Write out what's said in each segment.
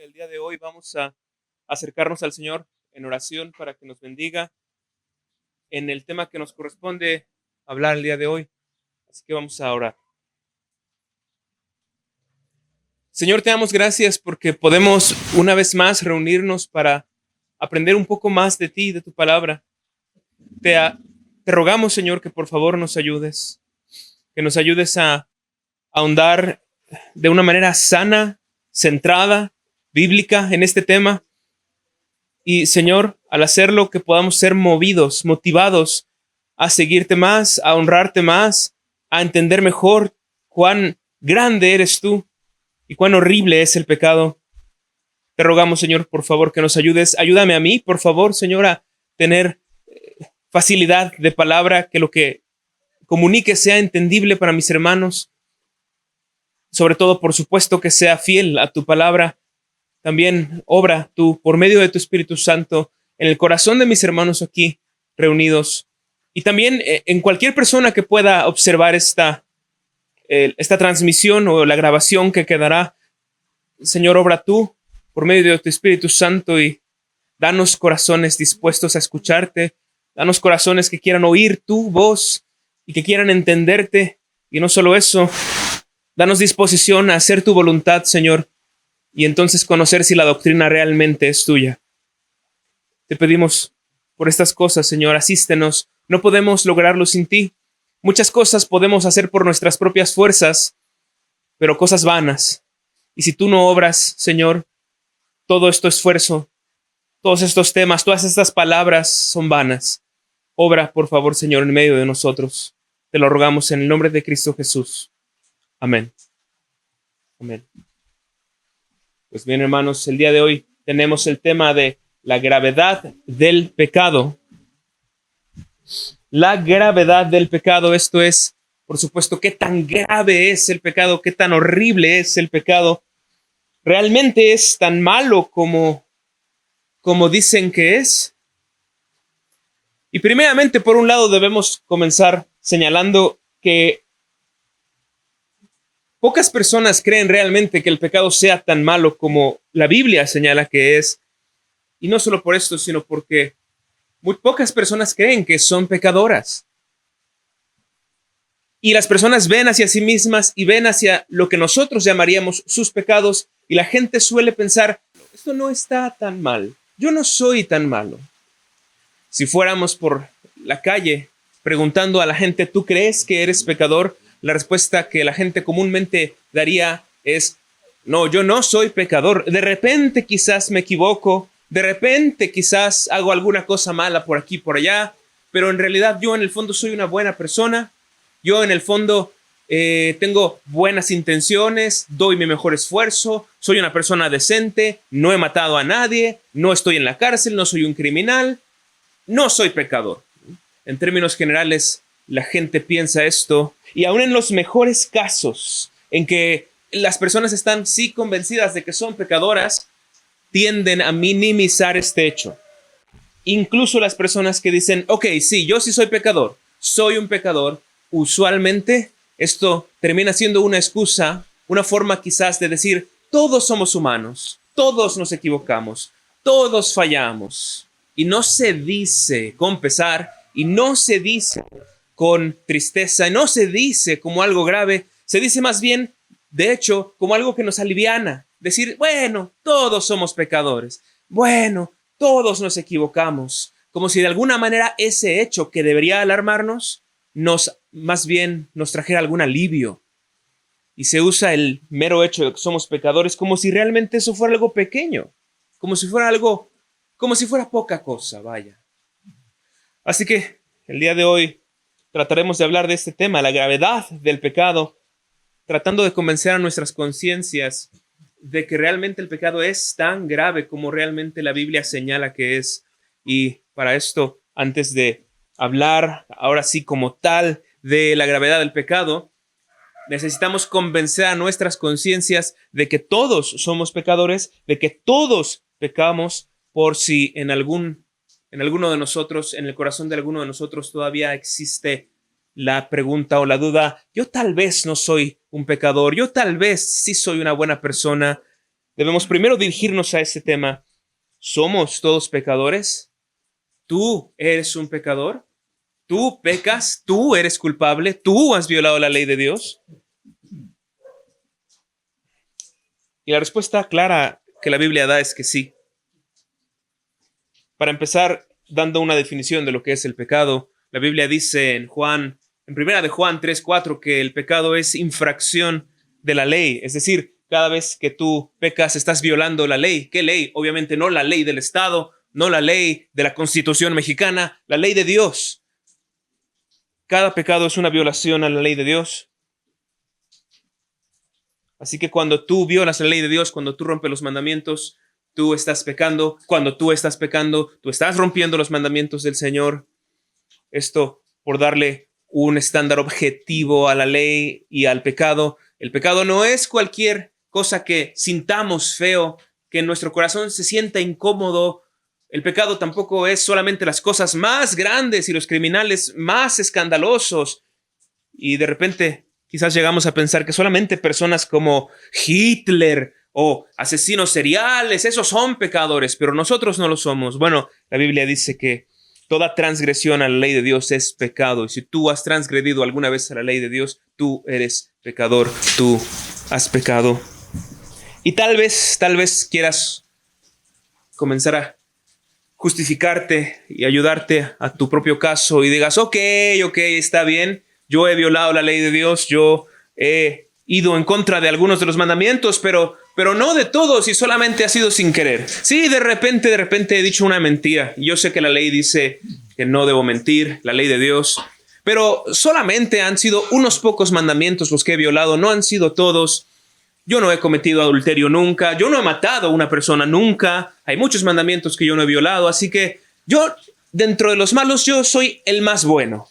el día de hoy vamos a acercarnos al Señor en oración para que nos bendiga en el tema que nos corresponde hablar el día de hoy. Así que vamos a orar. Señor, te damos gracias porque podemos una vez más reunirnos para aprender un poco más de ti y de tu palabra. Te rogamos, Señor, que por favor nos ayudes, que nos ayudes a ahondar de una manera sana, centrada, bíblica en este tema. Y Señor, al hacerlo, que podamos ser movidos, motivados a seguirte más, a honrarte más, a entender mejor cuán grande eres tú y cuán horrible es el pecado. Te rogamos, Señor, por favor, que nos ayudes. Ayúdame a mí, por favor, Señor, a tener facilidad de palabra, que lo que comunique sea entendible para mis hermanos. Sobre todo, por supuesto, que sea fiel a tu palabra. También obra tú por medio de tu Espíritu Santo en el corazón de mis hermanos aquí reunidos y también en cualquier persona que pueda observar esta transmisión o la grabación que quedará. Señor, obra tú por medio de tu Espíritu Santo y danos corazones dispuestos a escucharte, danos corazones que quieran oír tu voz y que quieran entenderte, y no solo eso, danos disposición a hacer tu voluntad, Señor, y entonces conocer si la doctrina realmente es tuya. Te pedimos por estas cosas, Señor, asístenos. No podemos lograrlo sin ti. Muchas cosas podemos hacer por nuestras propias fuerzas, pero cosas vanas. Y si tú no obras, Señor, todo este esfuerzo, todos estos temas, todas estas palabras son vanas. Obra, por favor, Señor, en medio de nosotros. Te lo rogamos en el nombre de Cristo Jesús. Amén. Amén. Pues bien, hermanos, el día de hoy tenemos el tema de la gravedad del pecado. La gravedad del pecado, esto es, por supuesto, qué tan grave es el pecado, qué tan horrible es el pecado. ¿Realmente es tan malo como dicen que es? Y primeramente, por un lado, debemos comenzar señalando que pocas personas creen realmente que el pecado sea tan malo como la Biblia señala que es. Y no solo por esto, sino porque muy pocas personas creen que son pecadoras. Y las personas ven hacia sí mismas y ven hacia lo que nosotros llamaríamos sus pecados. Y la gente suele pensar, esto no está tan mal. Yo no soy tan malo. Si fuéramos por la calle preguntando a la gente, ¿tú crees que eres pecador? La respuesta que la gente comúnmente daría es, no, yo no soy pecador. De repente quizás me equivoco, de repente quizás hago alguna cosa mala por aquí, por allá, pero en realidad yo en el fondo soy una buena persona. Yo en el fondo tengo buenas intenciones, doy mi mejor esfuerzo, soy una persona decente, no he matado a nadie, no estoy en la cárcel, no soy un criminal, no soy pecador. En términos generales, la gente piensa esto, y aún en los mejores casos en que las personas están sí convencidas de que son pecadoras, tienden a minimizar este hecho. Incluso las personas que dicen, ok, sí, yo sí soy pecador, soy un pecador, usualmente esto termina siendo una excusa, una forma quizás de decir, todos somos humanos, todos nos equivocamos, todos fallamos. Y no se dice con pesar, y no se dice con tristeza, no se dice como algo grave, se dice más bien, de hecho, como algo que nos aliviana. Decir, bueno, todos somos pecadores, bueno, todos nos equivocamos, como si de alguna manera ese hecho que debería alarmarnos, más bien nos trajera algún alivio. Y se usa el mero hecho de que somos pecadores como si realmente eso fuera algo pequeño, como si fuera poca cosa, vaya. Así que el día de hoy trataremos de hablar de este tema, la gravedad del pecado, tratando de convencer a nuestras conciencias de que realmente el pecado es tan grave como realmente la Biblia señala que es. Y para esto, antes de hablar ahora sí como tal de la gravedad del pecado, necesitamos convencer a nuestras conciencias de que todos somos pecadores, de que todos pecamos, por si en alguno de nosotros, en el corazón de alguno de nosotros todavía existe la pregunta o la duda, yo tal vez no soy un pecador, yo tal vez sí soy una buena persona, debemos primero dirigirnos a este tema. ¿Somos todos pecadores? ¿Tú eres un pecador? ¿Tú pecas? ¿Tú eres culpable? ¿Tú has violado la ley de Dios? Y la respuesta clara que la Biblia da es que sí. Para empezar, dando una definición de lo que es el pecado, la Biblia dice en primera de Juan 3:4, que el pecado es infracción de la ley. Es decir, cada vez que tú pecas, estás violando la ley. ¿Qué ley? Obviamente no la ley del Estado, no la ley de la Constitución mexicana, la ley de Dios. Cada pecado es una violación a la ley de Dios. Así que cuando tú violas la ley de Dios, cuando tú rompes los mandamientos, tú estás pecando. Cuando tú estás pecando, tú estás rompiendo los mandamientos del Señor. Esto por darle un estándar objetivo a la ley y al pecado. El pecado no es cualquier cosa que sintamos feo, que en nuestro corazón se sienta incómodo. El pecado tampoco es solamente las cosas más grandes y los criminales más escandalosos. Y de repente quizás llegamos a pensar que solamente personas como Hitler o asesinos seriales, esos son pecadores, pero nosotros no lo somos. Bueno, la Biblia dice que toda transgresión a la ley de Dios es pecado. Y si tú has transgredido alguna vez a la ley de Dios, tú eres pecador, tú has pecado. Y tal vez quieras comenzar a justificarte y ayudarte a tu propio caso y digas, ok, está bien, yo he violado la ley de Dios, yo he ido en contra de algunos de los mandamientos, pero no de todos y solamente ha sido sin querer. Sí, de repente he dicho una mentira. Yo sé que la ley dice que no debo mentir, la ley de Dios, pero solamente han sido unos pocos mandamientos los que he violado, no han sido todos. Yo no he cometido adulterio nunca, yo no he matado a una persona nunca, hay muchos mandamientos que yo no he violado, así que yo, dentro de los malos, yo soy el más bueno.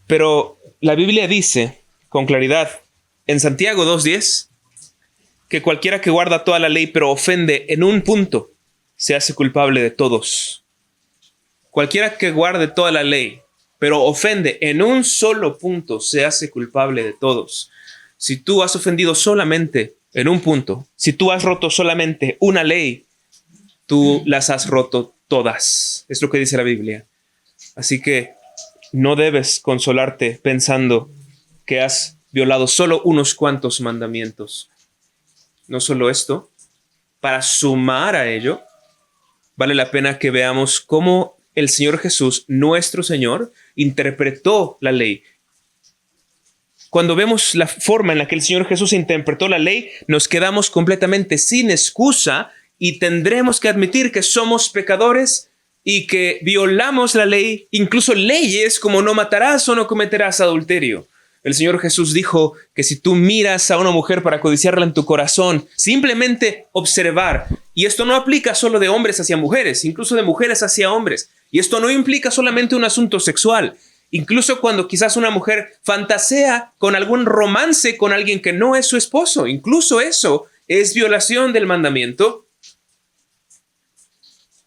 Pero la Biblia dice con claridad en Santiago 2:10 que cualquiera que guarda toda la ley pero ofende en un punto se hace culpable de todos. Cualquiera que guarde toda la ley pero ofende en un solo punto se hace culpable de todos. Si tú has ofendido solamente en un punto, si tú has roto solamente una ley, tú las has roto todas. Es lo que dice la Biblia. Así que no debes consolarte pensando que has violado solo unos cuantos mandamientos. No solo esto, para sumar a ello, vale la pena que veamos cómo el Señor Jesús, nuestro Señor, interpretó la ley. Cuando vemos la forma en la que el Señor Jesús interpretó la ley, nos quedamos completamente sin excusa y tendremos que admitir que somos pecadores y que violamos la ley, incluso leyes como no matarás o no cometerás adulterio. El Señor Jesús dijo que si tú miras a una mujer para codiciarla en tu corazón, simplemente observar, y esto no aplica solo de hombres hacia mujeres, incluso de mujeres hacia hombres, y esto no implica solamente un asunto sexual. Incluso cuando quizás una mujer fantasea con algún romance con alguien que no es su esposo, incluso eso es violación del mandamiento.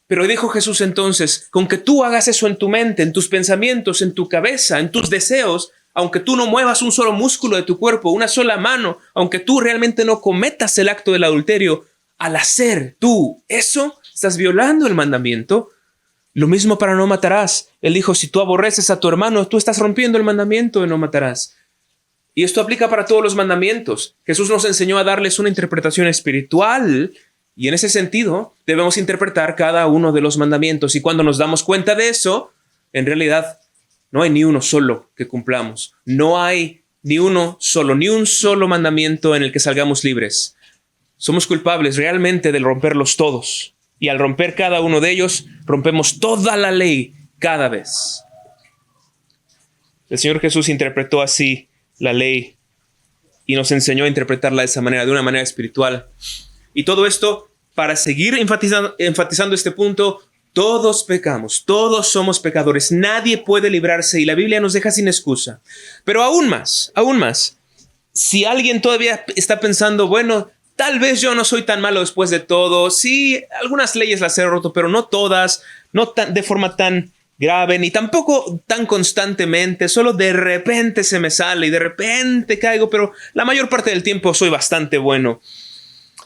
Pero dijo Jesús entonces, con que tú hagas eso en tu mente, en tus pensamientos, en tu cabeza, en tus deseos, aunque tú no muevas un solo músculo de tu cuerpo, una sola mano, aunque tú realmente no cometas el acto del adulterio, al hacer tú eso, estás violando el mandamiento. Lo mismo para no matarás. Él dijo, si tú aborreces a tu hermano, tú estás rompiendo el mandamiento de no matarás. Y esto aplica para todos los mandamientos. Jesús nos enseñó a darles una interpretación espiritual y en ese sentido debemos interpretar cada uno de los mandamientos. Y cuando nos damos cuenta de eso, en realidad no hay ni uno solo que cumplamos. No hay ni un solo mandamiento en el que salgamos libres. Somos culpables realmente de romperlos todos. Y al romper cada uno de ellos, rompemos toda la ley cada vez. El Señor Jesús interpretó así la ley y nos enseñó a interpretarla de esa manera, de una manera espiritual. Y todo esto, para seguir enfatizando este punto, todos pecamos, todos somos pecadores, nadie puede librarse y la Biblia nos deja sin excusa. Pero aún más, si alguien todavía está pensando, bueno, tal vez yo no soy tan malo después de todo. Sí, algunas leyes las he roto, pero no todas, no de forma tan grave, ni tampoco tan constantemente, solo de repente se me sale y de repente caigo, pero la mayor parte del tiempo soy bastante bueno.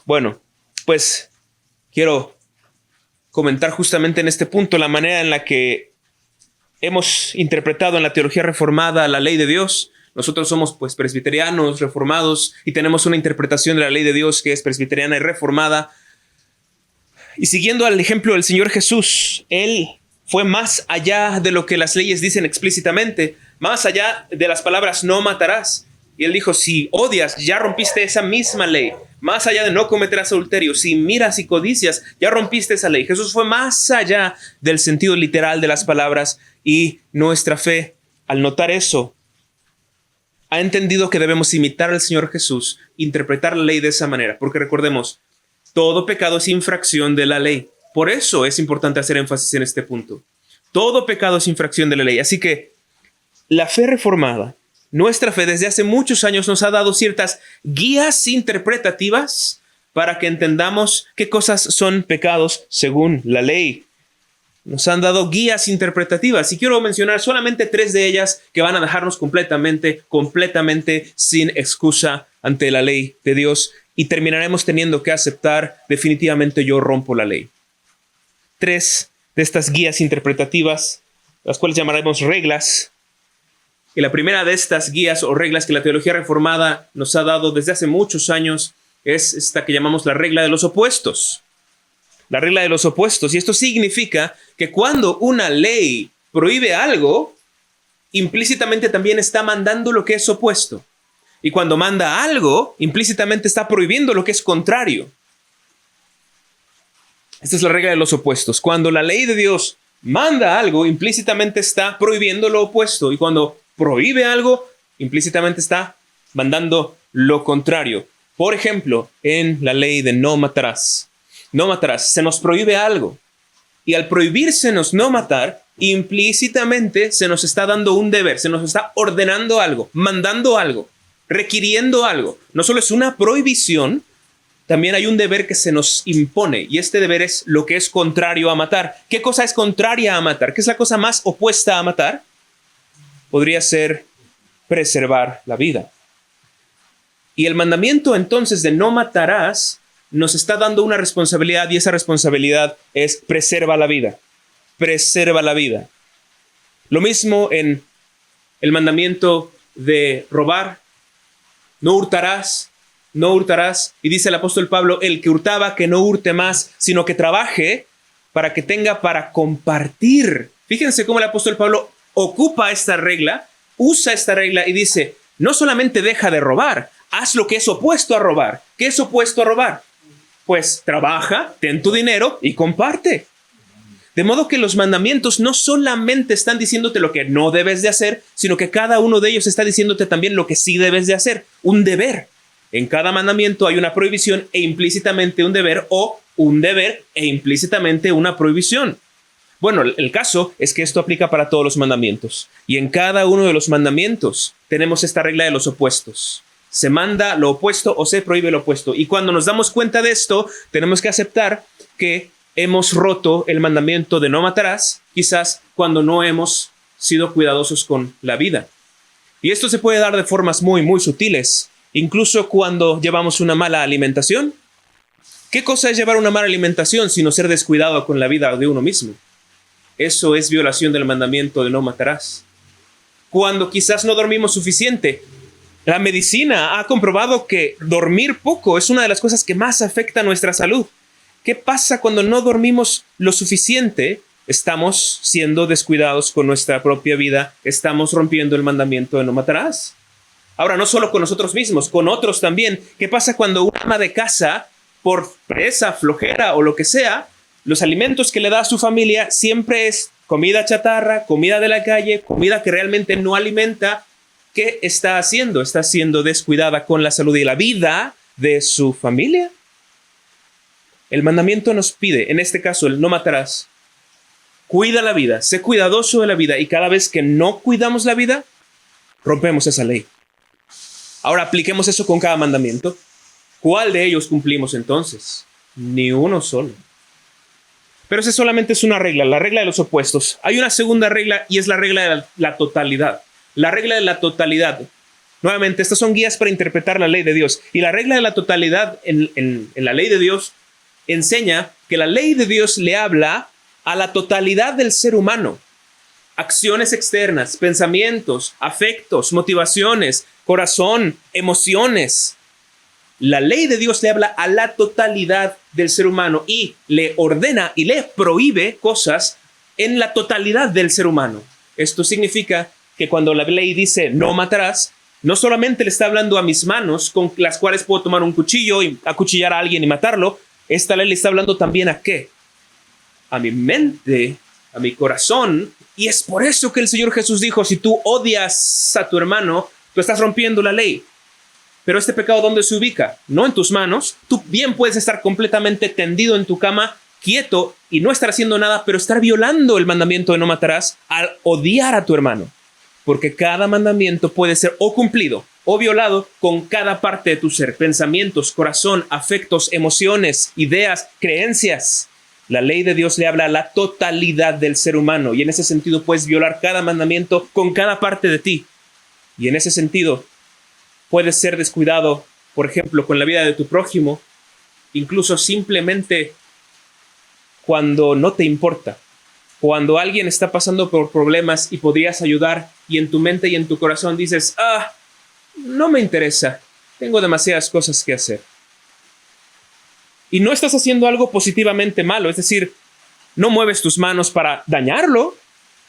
Bueno, pues quiero comentar justamente en este punto la manera en la que hemos interpretado en la teología reformada la ley de Dios. Nosotros somos pues presbiterianos, reformados, y tenemos una interpretación de la ley de Dios que es presbiteriana y reformada. Y siguiendo al ejemplo del Señor Jesús, Él fue más allá de lo que las leyes dicen explícitamente, más allá de las palabras no matarás. Y Él dijo, si odias, ya rompiste esa misma ley. Más allá de no cometerás adulterio, si miras y codicias, ya rompiste esa ley. Jesús fue más allá del sentido literal de las palabras, y nuestra fe, al notar eso, ha entendido que debemos imitar al Señor Jesús, interpretar la ley de esa manera, porque recordemos, todo pecado es infracción de la ley. Por eso es importante hacer énfasis en este punto. Todo pecado es infracción de la ley. Así que la fe reformada, nuestra fe desde hace muchos años nos ha dado ciertas guías interpretativas para que entendamos qué cosas son pecados según la ley. Nos han dado guías interpretativas y quiero mencionar solamente 3 de ellas que van a dejarnos completamente sin excusa ante la ley de Dios, y terminaremos teniendo que aceptar definitivamente yo rompo la ley. 3 de estas guías interpretativas, las cuales llamaremos reglas. Y la primera de estas guías o reglas que la teología reformada nos ha dado desde hace muchos años es esta que llamamos la regla de los opuestos. La regla de los opuestos. Y esto significa que cuando una ley prohíbe algo, implícitamente también está mandando lo que es opuesto. Y cuando manda algo, implícitamente está prohibiendo lo que es contrario. Esta es la regla de los opuestos. Cuando la ley de Dios manda algo, implícitamente está prohibiendo lo opuesto. Y cuando prohíbe algo, implícitamente está mandando lo contrario. Por ejemplo, en la ley de no matarás. No matarás, se nos prohíbe algo. Y al prohibírsenos no matar, implícitamente se nos está dando un deber, se nos está ordenando algo, mandando algo, requiriendo algo. No solo es una prohibición, también hay un deber que se nos impone, y este deber es lo que es contrario a matar. ¿Qué cosa es contraria a matar? ¿Qué es la cosa más opuesta a matar? Podría ser preservar la vida. Y el mandamiento entonces de no matarás nos está dando una responsabilidad, y esa responsabilidad es preserva la vida. Preserva la vida. Lo mismo en el mandamiento de robar. No hurtarás, no hurtarás. Y dice el apóstol Pablo, el que hurtaba, que no hurte más, sino que trabaje para que tenga para compartir. Fíjense cómo el apóstol Pablo ocupa esta regla, usa esta regla y dice, no solamente deja de robar, haz lo que es opuesto a robar. ¿Qué es opuesto a robar? Pues trabaja, ten tu dinero y comparte. De modo que los mandamientos no solamente están diciéndote lo que no debes de hacer, sino que cada uno de ellos está diciéndote también lo que sí debes de hacer. Un deber. En cada mandamiento hay una prohibición e implícitamente un deber, o un deber e implícitamente una prohibición. Bueno, el caso es que esto aplica para todos los mandamientos. Y en cada uno de los mandamientos tenemos esta regla de los opuestos. Se manda lo opuesto o se prohíbe lo opuesto. Y cuando nos damos cuenta de esto, tenemos que aceptar que hemos roto el mandamiento de no matarás, quizás cuando no hemos sido cuidadosos con la vida. Y esto se puede dar de formas muy, muy sutiles. Incluso cuando llevamos una mala alimentación. ¿Qué cosa es llevar una mala alimentación sino ser descuidado con la vida de uno mismo? Eso es violación del mandamiento de no matarás. Cuando quizás no dormimos suficiente. La medicina ha comprobado que dormir poco es una de las cosas que más afecta a nuestra salud. ¿Qué pasa cuando no dormimos lo suficiente? Estamos siendo descuidados con nuestra propia vida. Estamos rompiendo el mandamiento de no matarás. Ahora, no solo con nosotros mismos, con otros también. ¿Qué pasa cuando una ama de casa, por pereza, flojera o lo que sea, los alimentos que le da a su familia siempre es comida chatarra, comida de la calle, comida que realmente no alimenta? ¿Qué está haciendo? Está siendo descuidada con la salud y la vida de su familia. El mandamiento nos pide, en este caso, el no matarás. Cuida la vida, sé cuidadoso de la vida, y cada vez que no cuidamos la vida, rompemos esa ley. Ahora apliquemos eso con cada mandamiento. ¿Cuál de ellos cumplimos entonces? Ni uno solo. Pero esa solamente es una regla, la regla de los opuestos. Hay una segunda regla y es la regla de la totalidad. La regla de la totalidad. Nuevamente, estas son guías para interpretar la ley de Dios. Y la regla de la totalidad en la ley de Dios enseña que la ley de Dios le habla a la totalidad del ser humano. Acciones externas, pensamientos, afectos, motivaciones, corazón, emociones. La ley de Dios le habla a la totalidad del ser humano y le ordena y le prohíbe cosas en la totalidad del ser humano. Esto significa que cuando la ley dice no matarás, no solamente le está hablando a mis manos con las cuales puedo tomar un cuchillo y acuchillar a alguien y matarlo. Esta ley le está hablando también ¿a qué? A mi mente, a mi corazón. Y es por eso que el Señor Jesús dijo, si tú odias a tu hermano, tú estás rompiendo la ley. Pero este pecado, ¿dónde se ubica? No en tus manos. Tú bien puedes estar completamente tendido en tu cama, quieto y no estar haciendo nada, pero estar violando el mandamiento de no matarás al odiar a tu hermano. Porque cada mandamiento puede ser o cumplido o violado con cada parte de tu ser. Pensamientos, corazón, afectos, emociones, ideas, creencias. La ley de Dios le habla a la totalidad del ser humano y en ese sentido puedes violar cada mandamiento con cada parte de ti. Y en ese sentido puedes ser descuidado, por ejemplo, con la vida de tu prójimo, incluso simplemente cuando no te importa. Cuando alguien está pasando por problemas y podrías ayudar y en tu mente y en tu corazón dices, no me interesa, tengo demasiadas cosas que hacer. Y no estás haciendo algo positivamente malo, es decir, no mueves tus manos para dañarlo,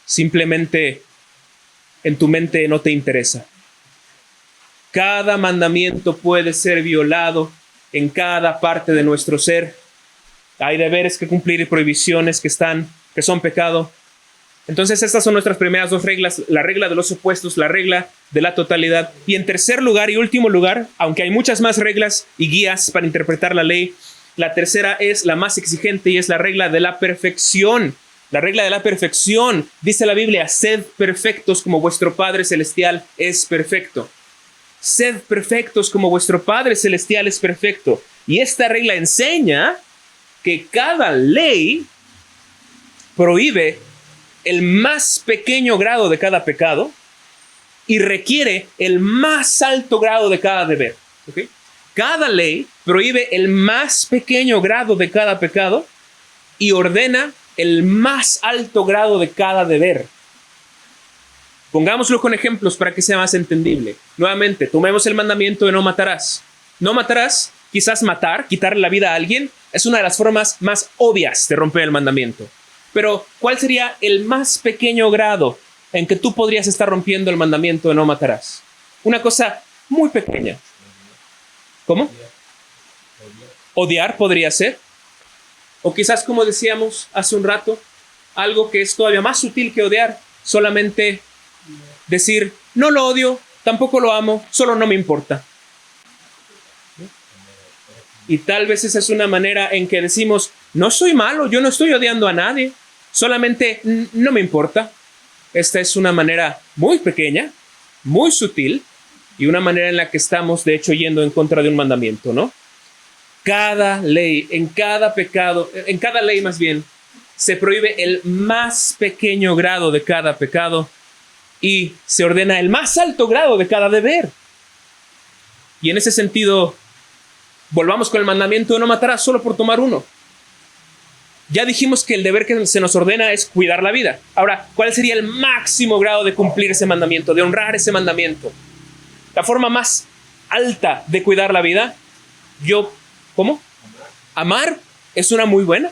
simplemente en tu mente no te interesa. Cada mandamiento puede ser violado en cada parte de nuestro ser. Hay deberes que cumplir y prohibiciones que son pecado. Entonces estas son nuestras primeras dos reglas, la regla de los opuestos, la regla de la totalidad. Y en tercer lugar y último lugar, aunque hay muchas más reglas y guías para interpretar la ley, la tercera es la más exigente y es la regla de la perfección. La regla de la perfección, dice la Biblia, sed perfectos como vuestro Padre Celestial es perfecto. Sed perfectos como vuestro Padre Celestial es perfecto. Y esta regla enseña que cada ley prohíbe el más pequeño grado de cada pecado y requiere el más alto grado de cada deber. ¿Okay? Cada ley prohíbe el más pequeño grado de cada pecado y ordena el más alto grado de cada deber. Pongámoslo con ejemplos para que sea más entendible. Nuevamente, tomemos el mandamiento de no matarás. No matarás, quizás matar, quitarle la vida a alguien, es una de las formas más obvias de romper el mandamiento. Pero, ¿cuál sería el más pequeño grado en que tú podrías estar rompiendo el mandamiento de no matarás? Una cosa muy pequeña. ¿Cómo? Odiar podría ser. O quizás, como decíamos hace un rato, algo que es todavía más sutil que odiar, solamente decir, no lo odio, tampoco lo amo, solo no me importa. Y tal vez esa es una manera en que decimos, no soy malo, yo no estoy odiando a nadie, solamente no me importa. Esta es una manera muy pequeña, muy sutil, y una manera en la que estamos, de hecho, yendo en contra de un mandamiento, ¿no? Cada ley, en cada pecado, en cada ley más bien, se prohíbe el más pequeño grado de cada pecado y se ordena el más alto grado de cada deber. Y en ese sentido, volvamos con el mandamiento de no matarás solo por tomar uno. Ya dijimos que el deber que se nos ordena es cuidar la vida. Ahora, ¿cuál sería el máximo grado de cumplir ese mandamiento, de honrar ese mandamiento? La forma más alta de cuidar la vida, ¿cómo? Amar es una muy buena,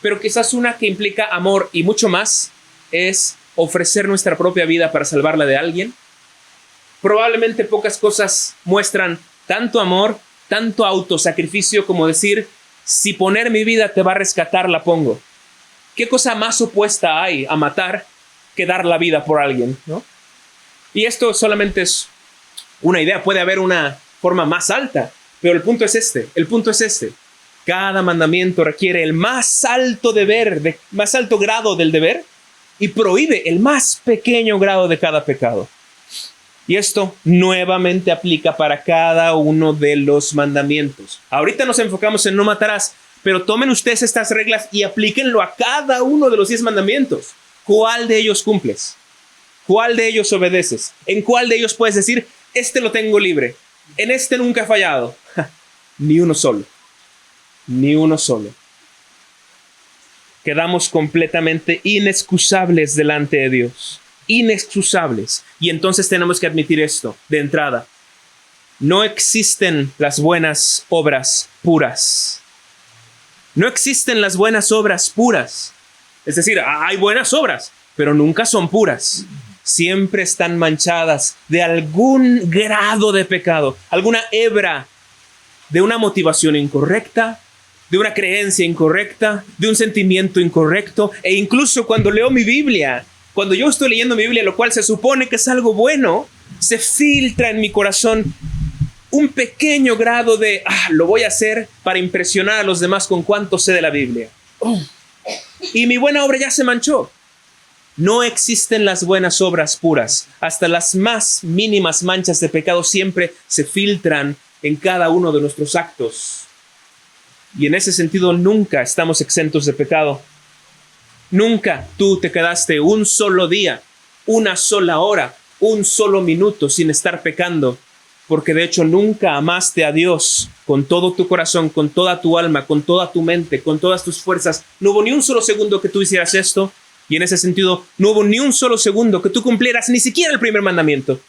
pero quizás una que implica amor y mucho más es ofrecer nuestra propia vida para salvarla de alguien. Probablemente pocas cosas muestran tanto amor, tanto autosacrificio como decir, si poner mi vida te va a rescatar, la pongo. ¿Qué cosa más opuesta hay a matar que dar la vida por alguien, ¿no? Y esto solamente es una idea, puede haber una forma más alta, pero el punto es este. Cada mandamiento requiere el más alto deber, más alto grado del deber y prohíbe el más pequeño grado de cada pecado. Y esto nuevamente aplica para cada uno de los mandamientos. Ahorita nos enfocamos en no matarás, pero tomen ustedes estas reglas y aplíquenlo a cada uno de los 10 mandamientos. ¿Cuál de ellos cumples? ¿Cuál de ellos obedeces? ¿En cuál de ellos puedes decir, este lo tengo libre? En este nunca he fallado. Ni uno solo. Ni uno solo. Quedamos completamente inexcusables delante de Dios. Inexcusables. Y entonces tenemos que admitir esto de entrada. No existen las buenas obras puras. No existen las buenas obras puras. Es decir, hay buenas obras, pero nunca son puras. Siempre están manchadas de algún grado de pecado, alguna hebra de una motivación incorrecta, de una creencia incorrecta, de un sentimiento incorrecto. E incluso cuando leo mi Biblia, cuando yo estoy leyendo mi Biblia, lo cual se supone que es algo bueno, se filtra en mi corazón un pequeño grado de, lo voy a hacer para impresionar a los demás con cuánto sé de la Biblia. Y mi buena obra ya se manchó. No existen las buenas obras puras. Hasta las más mínimas manchas de pecado siempre se filtran en cada uno de nuestros actos. Y en ese sentido nunca estamos exentos de pecado. Nunca tú te quedaste un solo día, una sola hora, un solo minuto sin estar pecando. Porque de hecho nunca amaste a Dios con todo tu corazón, con toda tu alma, con toda tu mente, con todas tus fuerzas. No hubo ni un solo segundo que tú hicieras esto. Y en ese sentido, no hubo ni un solo segundo que tú cumplieras ni siquiera el primer mandamiento.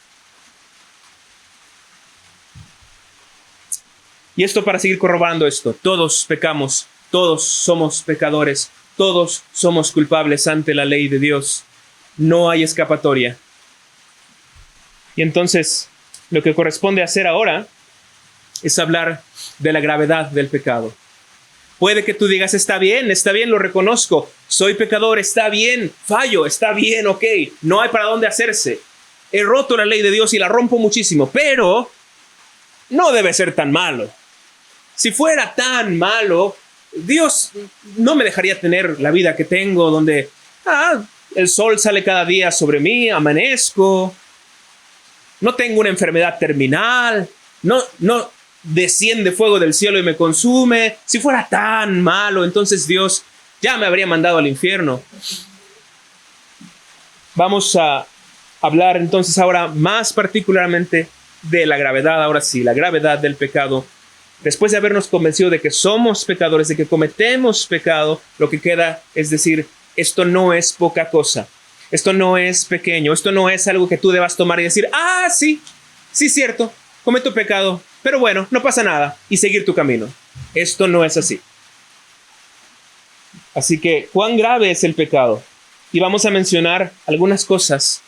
Y esto para seguir corroborando esto. Todos pecamos, todos somos pecadores, todos somos culpables ante la ley de Dios. No hay escapatoria. Y entonces, lo que corresponde hacer ahora es hablar de la gravedad del pecado. Puede que tú digas, está bien, lo reconozco, soy pecador, está bien, fallo, está bien, ok, no hay para dónde hacerse. He roto la ley de Dios y la rompo muchísimo, pero no debe ser tan malo. Si fuera tan malo, Dios no me dejaría tener la vida que tengo, donde el sol sale cada día sobre mí, amanezco, no tengo una enfermedad terminal, no desciende fuego del cielo y me consume. Si fuera tan malo, entonces Dios ya me habría mandado al infierno. Vamos a hablar entonces ahora más particularmente de la gravedad, ahora sí, la gravedad del pecado. Después de habernos convencido de que somos pecadores, de que cometemos pecado, lo que queda es decir, esto no es poca cosa, esto no es pequeño, esto no es algo que tú debas tomar y decir, sí, cierto, cometo pecado, pero bueno, no pasa nada, y seguir tu camino. Esto no es así. Así que, ¿cuán grave es el pecado? Y vamos a mencionar algunas cosas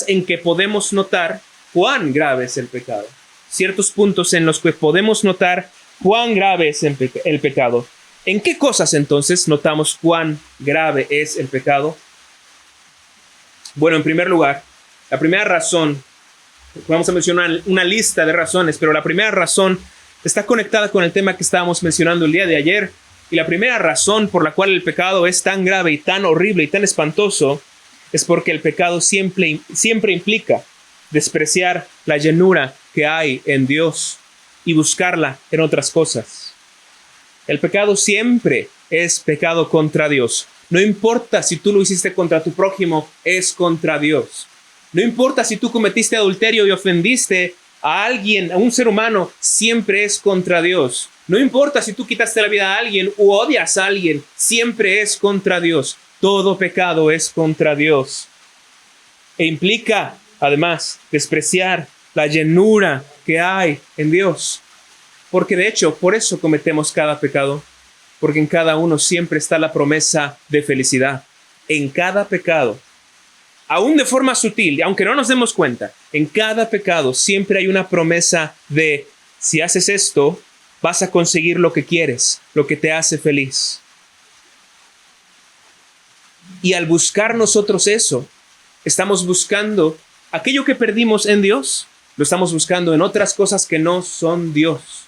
en que podemos notar cuán grave es el pecado. Ciertos puntos en los que podemos notar cuán grave es el pecado. ¿En qué cosas entonces notamos cuán grave es el pecado? Bueno, en primer lugar, la primera razón, vamos a mencionar una lista de razones, pero la primera razón está conectada con el tema que estábamos mencionando el día de ayer. Y la primera razón por la cual el pecado es tan grave y tan horrible y tan espantoso es porque el pecado siempre implica despreciar la llenura que hay en Dios y buscarla en otras cosas. El pecado siempre es pecado contra Dios. No importa si tú lo hiciste contra tu prójimo, es contra Dios. No importa si tú cometiste adulterio y ofendiste a alguien, a un ser humano, siempre es contra Dios. No importa si tú quitaste la vida a alguien u odias a alguien, siempre es contra Dios. Todo pecado es contra Dios. E implica, además, despreciar la llenura que hay en Dios. Porque de hecho, por eso cometemos cada pecado. Porque en cada uno siempre está la promesa de felicidad. En cada pecado, aún de forma sutil, aunque no nos demos cuenta, en cada pecado siempre hay una promesa de, si haces esto, vas a conseguir lo que quieres, lo que te hace feliz. Y al buscar nosotros eso, estamos buscando aquello que perdimos en Dios, lo estamos buscando en otras cosas que no son Dios.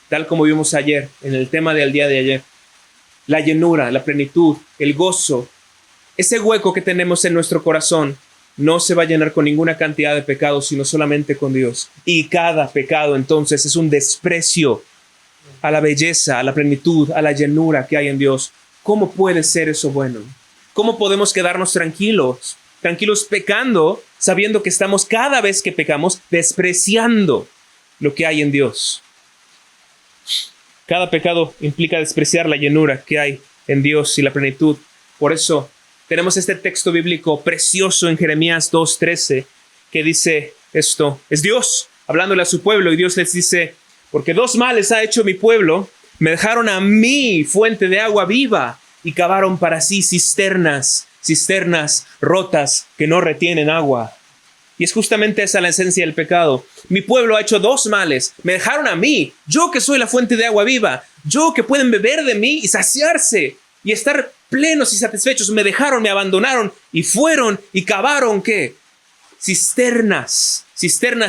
Tal como vimos ayer, en el tema del día de ayer. La llenura, la plenitud, el gozo, ese hueco que tenemos en nuestro corazón no se va a llenar con ninguna cantidad de pecados, sino solamente con Dios. Y cada pecado entonces es un desprecio a la belleza, a la plenitud, a la llenura que hay en Dios. ¿Cómo puede ser eso bueno? ¿Cómo podemos quedarnos tranquilos pecando, sabiendo que estamos cada vez que pecamos despreciando lo que hay en Dios? Cada pecado implica despreciar la llenura que hay en Dios y la plenitud. Por eso tenemos este texto bíblico precioso en Jeremías 2:13 que dice esto. Es Dios hablándole a su pueblo y Dios les dice: porque dos males ha hecho mi pueblo, me dejaron a mí fuente de agua viva y cavaron para sí cisternas rotas que no retienen agua. Y es justamente esa la esencia del pecado. Mi pueblo ha hecho dos males. Me dejaron a mí, yo que soy la fuente de agua viva, yo que pueden beber de mí y saciarse y estar plenos y satisfechos. Me dejaron, me abandonaron y fueron y cavaron, ¿qué? Cisternas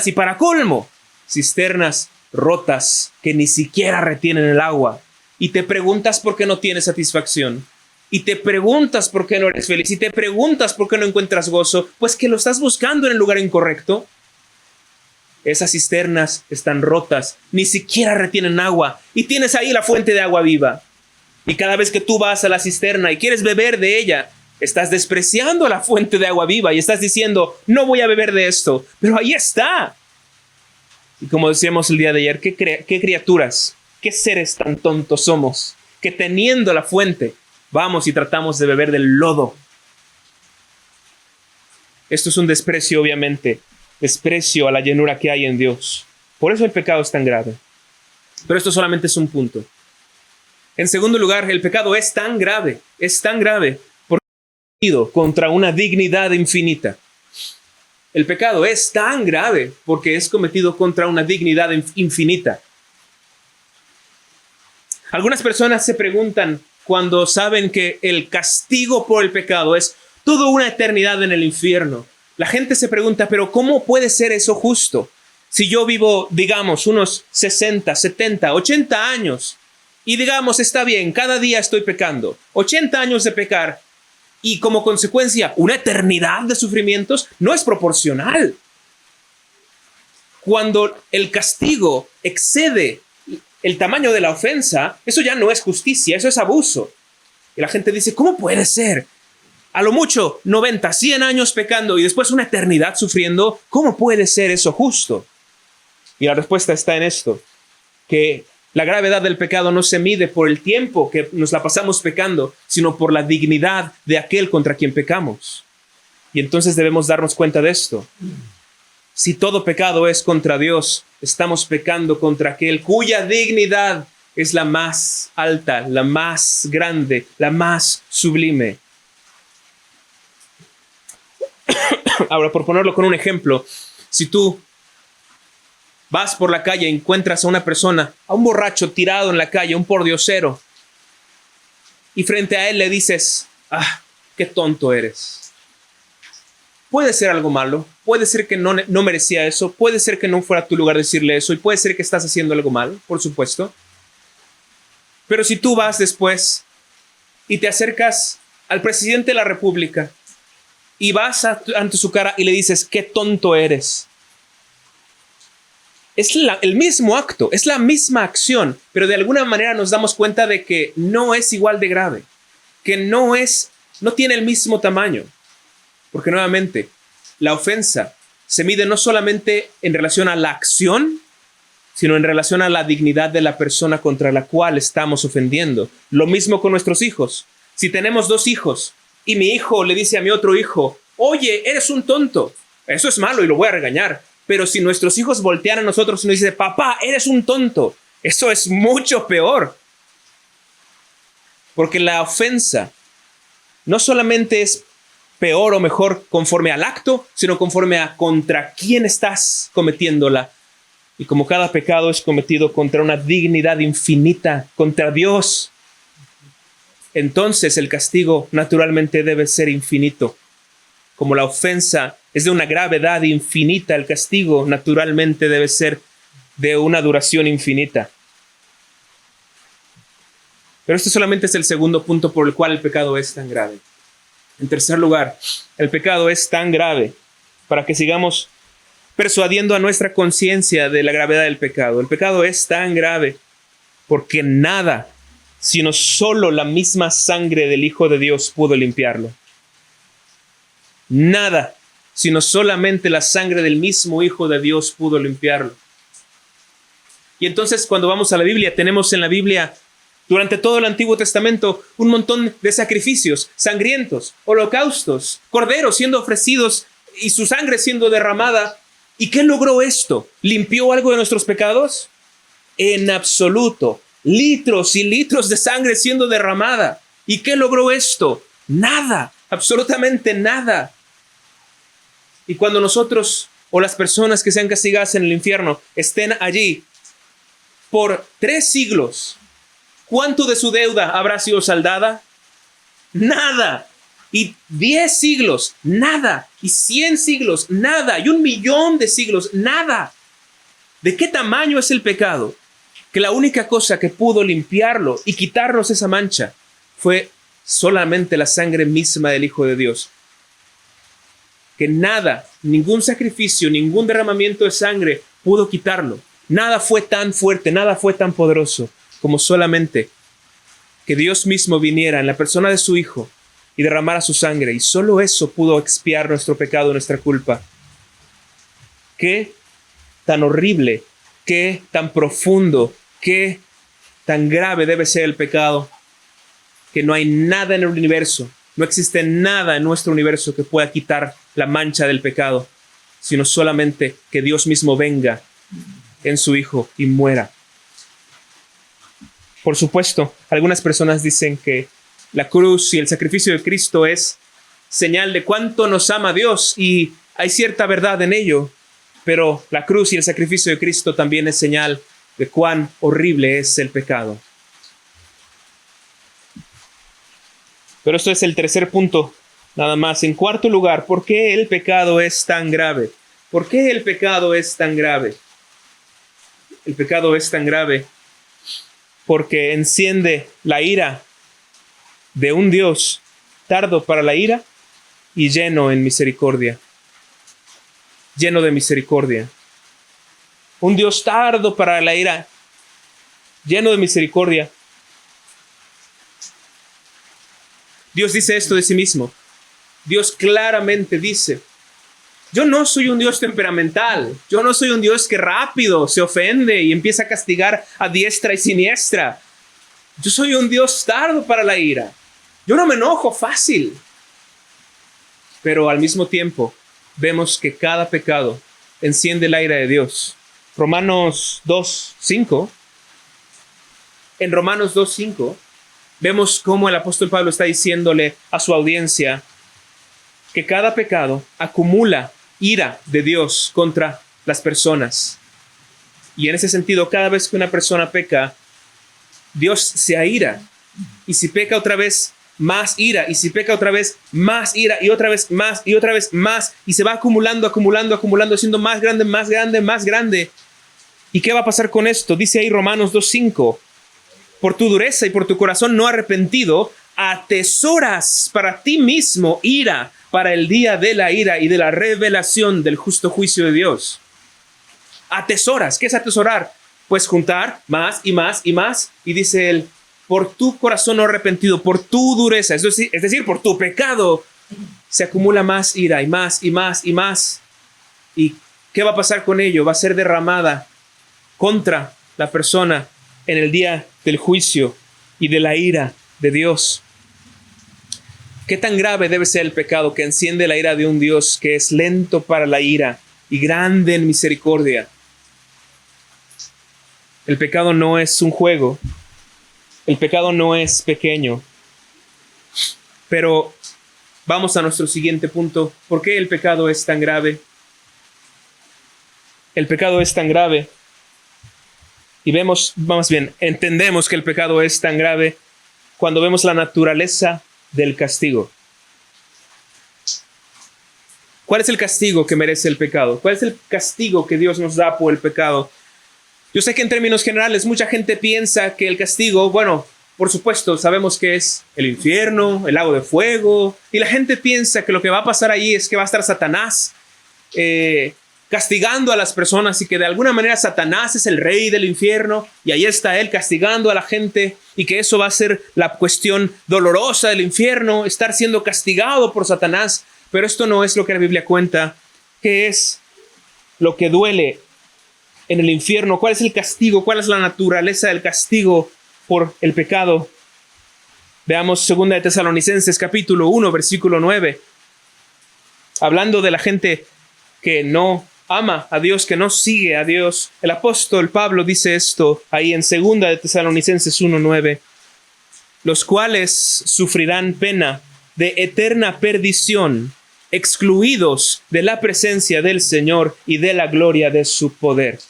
y para colmo, cisternas rotas que ni siquiera retienen el agua. Y te preguntas por qué no tienes satisfacción. Y te preguntas por qué no eres feliz. Y te preguntas por qué no encuentras gozo. Pues que lo estás buscando en el lugar incorrecto. Esas cisternas están rotas, ni siquiera retienen agua. Y tienes ahí la fuente de agua viva. Y cada vez que tú vas a la cisterna y quieres beber de ella, estás despreciando la fuente de agua viva y estás diciendo: no voy a beber de esto. Pero ahí está. Y como decíamos el día de ayer, ¿qué criaturas, qué seres tan tontos somos que teniendo la fuente vamos y tratamos de beber del lodo? Esto es un desprecio, obviamente, desprecio a la llenura que hay en Dios. Por eso el pecado es tan grave. Pero esto solamente es un punto. En segundo lugar, el pecado es tan grave porque es cometido contra una dignidad infinita. El pecado es tan grave porque es cometido contra una dignidad infinita. Algunas personas se preguntan cuando saben que el castigo por el pecado es toda una eternidad en el infierno. La gente se pregunta: ¿pero cómo puede ser eso justo? Si yo vivo, digamos, unos 60, 70, 80 años y digamos, está bien, cada día estoy pecando, 80 años de pecar y como consecuencia una eternidad de sufrimientos, no es proporcional. Cuando el castigo excede el tamaño de la ofensa, eso ya no es justicia, eso es abuso. Y la gente dice: ¿cómo puede ser? A lo mucho 90, 100 años pecando y después una eternidad sufriendo. ¿Cómo puede ser eso justo? Y la respuesta está en esto, que la gravedad del pecado no se mide por el tiempo que nos la pasamos pecando, sino por la dignidad de aquel contra quien pecamos. Y entonces debemos darnos cuenta de esto. Si todo pecado es contra Dios, estamos pecando contra aquel cuya dignidad es la más alta, la más grande, la más sublime. Ahora, por ponerlo con un ejemplo, si tú vas por la calle y encuentras a una persona, a un borracho tirado en la calle, un pordiosero, y frente a él le dices: ¡ah, qué tonto eres! Puede ser algo malo, puede ser que no merecía eso, puede ser que no fuera tu lugar decirle eso, y puede ser que estás haciendo algo mal, por supuesto. Pero si tú vas después y te acercas al presidente de la República y vas ante su cara y le dices: ¡qué tonto eres! Es el mismo acto, es la misma acción, pero de alguna manera nos damos cuenta de que no es igual de grave, que no tiene el mismo tamaño. Porque nuevamente, la ofensa se mide no solamente en relación a la acción, sino en relación a la dignidad de la persona contra la cual estamos ofendiendo. Lo mismo con nuestros hijos. Si tenemos dos hijos y mi hijo le dice a mi otro hijo: oye, eres un tonto, eso es malo y lo voy a regañar. Pero si nuestros hijos voltean a nosotros y nos dicen: papá, eres un tonto, eso es mucho peor. Porque la ofensa no solamente es peor o mejor conforme al acto, sino conforme a contra quién estás cometiéndola. Y como cada pecado es cometido contra una dignidad infinita, contra Dios, entonces el castigo naturalmente debe ser infinito. Como la ofensa es de una gravedad infinita, el castigo naturalmente debe ser de una duración infinita. Pero este solamente es el segundo punto por el cual el pecado es tan grave. En tercer lugar, el pecado es tan grave para que sigamos persuadiendo a nuestra conciencia de la gravedad del pecado. El pecado es tan grave porque nada, sino solo la misma sangre del Hijo de Dios pudo limpiarlo. Nada, sino solamente la sangre del mismo Hijo de Dios pudo limpiarlo. Y entonces cuando vamos a la Biblia, tenemos en la Biblia, durante todo el Antiguo Testamento, un montón de sacrificios sangrientos, holocaustos, corderos siendo ofrecidos y su sangre siendo derramada. ¿Y qué logró esto? ¿Limpió algo de nuestros pecados? En absoluto. Litros y litros de sangre siendo derramada. ¿Y qué logró esto? Nada, absolutamente nada. Y cuando nosotros o las personas que sean castigadas en el infierno estén allí por 3 siglos, ¿cuánto de su deuda habrá sido saldada? Nada. Y 10 siglos, nada. Y 100 siglos, nada. Y 1.000.000 de siglos, nada. ¿De qué tamaño es el pecado? Que la única cosa que pudo limpiarlo y quitarnos esa mancha fue solamente la sangre misma del Hijo de Dios. Que nada, ningún sacrificio, ningún derramamiento de sangre pudo quitarlo. Nada fue tan fuerte, nada fue tan poderoso como solamente que Dios mismo viniera en la persona de su Hijo y derramara su sangre. Y solo eso pudo expiar nuestro pecado, nuestra culpa. Qué tan horrible, qué tan profundo, qué tan grave debe ser el pecado, que no hay nada en el universo, no existe nada en nuestro universo que pueda quitar la mancha del pecado, sino solamente que Dios mismo venga en su Hijo y muera. Por supuesto, algunas personas dicen que la cruz y el sacrificio de Cristo es señal de cuánto nos ama Dios, y hay cierta verdad en ello, pero la cruz y el sacrificio de Cristo también es señal de cuán horrible es el pecado. Pero esto es el tercer punto, nada más. En cuarto lugar, ¿por qué el pecado es tan grave? ¿Por qué el pecado es tan grave? El pecado es tan grave porque enciende la ira de un Dios tardo para la ira y lleno en misericordia. Lleno de misericordia. Un Dios tardo para la ira, lleno de misericordia. Dios dice esto de sí mismo. Dios claramente dice: yo no soy un Dios temperamental. Yo no soy un Dios que rápido se ofende y empieza a castigar a diestra y siniestra. Yo soy un Dios tardo para la ira. Yo no me enojo fácil. Pero al mismo tiempo, vemos que cada pecado enciende la ira de Dios. Romanos 2:5. En Romanos 2:5 vemos cómo el apóstol Pablo está diciéndole a su audiencia que cada pecado acumula ira de Dios contra las personas. Y en ese sentido, cada vez que una persona peca, Dios se aira. Y si peca otra vez, más ira. Y si peca otra vez, más ira. Y otra vez más. Y otra vez más. Y se va acumulando, siendo más grande, más grande, más grande. ¿Y qué va a pasar con esto? Dice ahí Romanos 2:5. Por tu dureza y por tu corazón no arrepentido, atesoras para ti mismo ira para el día de la ira y de la revelación del justo juicio de Dios. Atesoras. ¿Qué es atesorar? Pues juntar más y más y más. Y dice él: por tu corazón no arrepentido, por tu dureza, es decir, por tu pecado, se acumula más ira y más y más y más. ¿Y qué va a pasar con ello? Va a ser derramada contra la persona en el día del juicio y de la ira de Dios. ¿Qué tan grave debe ser el pecado que enciende la ira de un Dios que es lento para la ira y grande en misericordia? El pecado no es un juego. El pecado no es pequeño. Pero vamos a nuestro siguiente punto. ¿Por qué el pecado es tan grave? El pecado es tan grave. Y entendemos que el pecado es tan grave cuando vemos la naturaleza del castigo. ¿Cuál es el castigo que merece el pecado? ¿Cuál es el castigo que Dios nos da por el pecado? Yo sé que en términos generales mucha gente piensa que el castigo, bueno, por supuesto, sabemos que es el infierno, el lago de fuego, y la gente piensa que lo que va a pasar allí es que va a estar Satanás castigando a las personas y que de alguna manera Satanás es el rey del infierno y ahí está él castigando a la gente y que eso va a ser la cuestión dolorosa del infierno, estar siendo castigado por Satanás. Pero esto no es lo que la Biblia cuenta. ¿Qué es lo que duele en el infierno? ¿Cuál es el castigo? ¿Cuál es la naturaleza del castigo por el pecado? Veamos 2 de Tesalonicenses capítulo 1, versículo 9. Hablando de la gente que no ama a Dios, que no sigue a Dios. El apóstol Pablo dice esto ahí en 2 de Tesalonicenses 1, 9. Los cuales sufrirán pena de eterna perdición, excluidos de la presencia del Señor y de la gloria de su poder.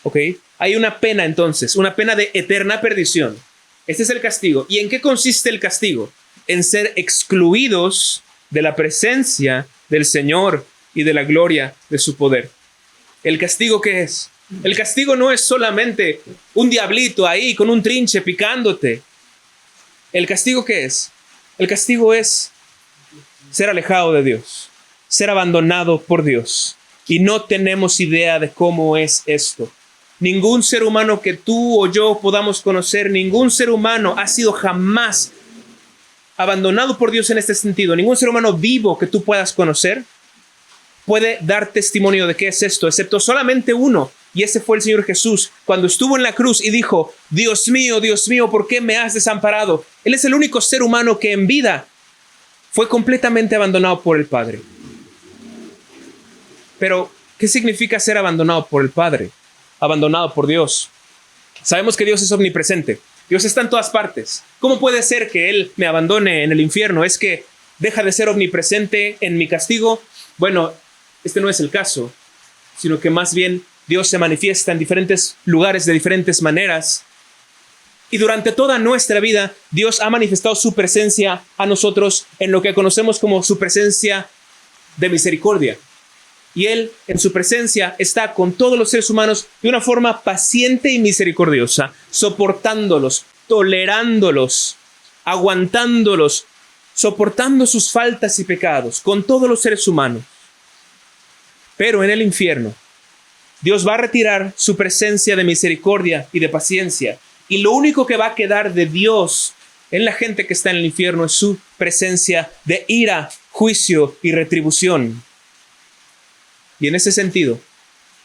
¿Ok? Hay una pena entonces, una pena de eterna perdición. Este es el castigo. ¿Y en qué consiste el castigo? En ser excluidos de la presencia del Señor y de la gloria de su poder. ¿El castigo qué es? El castigo no es solamente un diablito ahí con un trinche picándote. ¿El castigo qué es? El castigo es ser alejado de Dios, ser abandonado por Dios. Y no tenemos idea de cómo es esto. Ningún ser humano que tú o yo podamos conocer, ningún ser humano ha sido jamás abandonado por Dios en este sentido. Ningún ser humano vivo que tú puedas conocer puede dar testimonio de qué es esto, excepto solamente uno. Y ese fue el Señor Jesús, cuando estuvo en la cruz y dijo, Dios mío, ¿por qué me has desamparado? Él es el único ser humano que en vida fue completamente abandonado por el Padre. Pero, ¿qué significa ser abandonado por el Padre? Abandonado por Dios. Sabemos que Dios es omnipresente. Dios está en todas partes. ¿Cómo puede ser que Él me abandone en el infierno? ¿Es que deja de ser omnipresente en mi castigo? Bueno, este no es el caso, sino que más bien Dios se manifiesta en diferentes lugares de diferentes maneras. Y durante toda nuestra vida, Dios ha manifestado su presencia a nosotros en lo que conocemos como su presencia de misericordia. Y Él, en su presencia, está con todos los seres humanos de una forma paciente y misericordiosa, soportándolos, tolerándolos, aguantándolos, soportando sus faltas y pecados con todos los seres humanos. Pero en el infierno, Dios va a retirar su presencia de misericordia y de paciencia. Y lo único que va a quedar de Dios en la gente que está en el infierno es su presencia de ira, juicio y retribución. Y en ese sentido,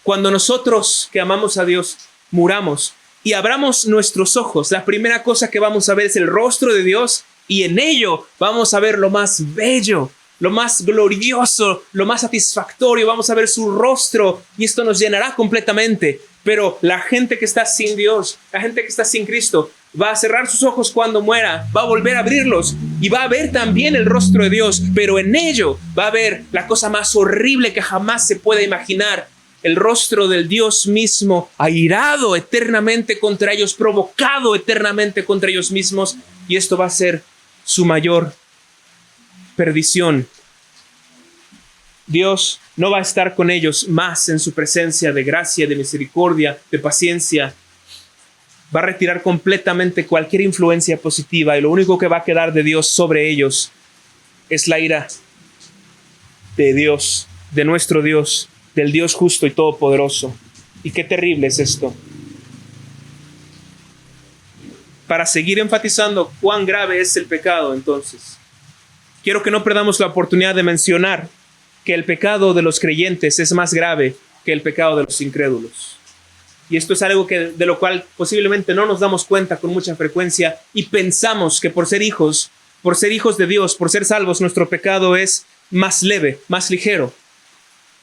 cuando nosotros que amamos a Dios muramos y abramos nuestros ojos, la primera cosa que vamos a ver es el rostro de Dios y en ello vamos a ver lo más bello, lo más glorioso, lo más satisfactorio. Vamos a ver su rostro y esto nos llenará completamente. Pero la gente que está sin Dios, la gente que está sin Cristo, va a cerrar sus ojos cuando muera, va a volver a abrirlos y va a ver también el rostro de Dios, pero en ello va a ver la cosa más horrible que jamás se pueda imaginar, el rostro del Dios mismo, airado eternamente contra ellos, provocado eternamente contra ellos mismos, y esto va a ser su mayor perdición. Dios no va a estar con ellos más en su presencia de gracia, de misericordia, de paciencia. Va a retirar completamente cualquier influencia positiva y lo único que va a quedar de Dios sobre ellos es la ira de Dios, de nuestro Dios, del Dios justo y todopoderoso. Y qué terrible es esto. Para seguir enfatizando cuán grave es el pecado, entonces, quiero que no perdamos la oportunidad de mencionar que el pecado de los creyentes es más grave que el pecado de los incrédulos. Y esto es algo de lo cual posiblemente no nos damos cuenta con mucha frecuencia y pensamos que por ser hijos de Dios, por ser salvos, nuestro pecado es más leve, más ligero.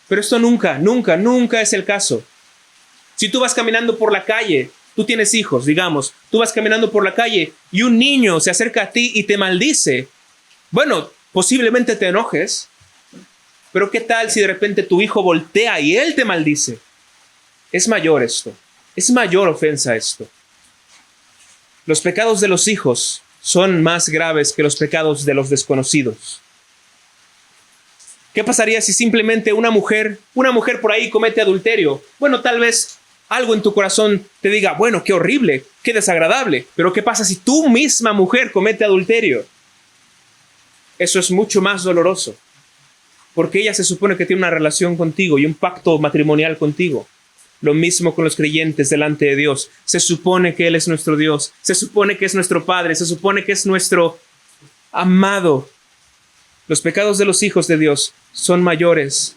Pero esto nunca es el caso. Si tú vas caminando por la calle, tú tienes hijos, digamos, tú vas caminando por la calle y un niño se acerca a ti y te maldice. Bueno, posiblemente te enojes, pero ¿qué tal si de repente tu hijo voltea y él te maldice? Es mayor esto, es mayor ofensa esto. Los pecados de los hijos son más graves que los pecados de los desconocidos. ¿Qué pasaría si simplemente una mujer por ahí comete adulterio? Bueno, tal vez algo en tu corazón te diga, bueno, qué horrible, qué desagradable. Pero ¿qué pasa si tu misma mujer comete adulterio? Eso es mucho más doloroso. porque ella se supone que tiene una relación contigo y un pacto matrimonial contigo. Lo mismo con los creyentes delante de Dios. Se supone que Él es nuestro Dios, se supone que es nuestro Padre, se supone que es nuestro amado. Los pecados de los hijos de Dios son mayores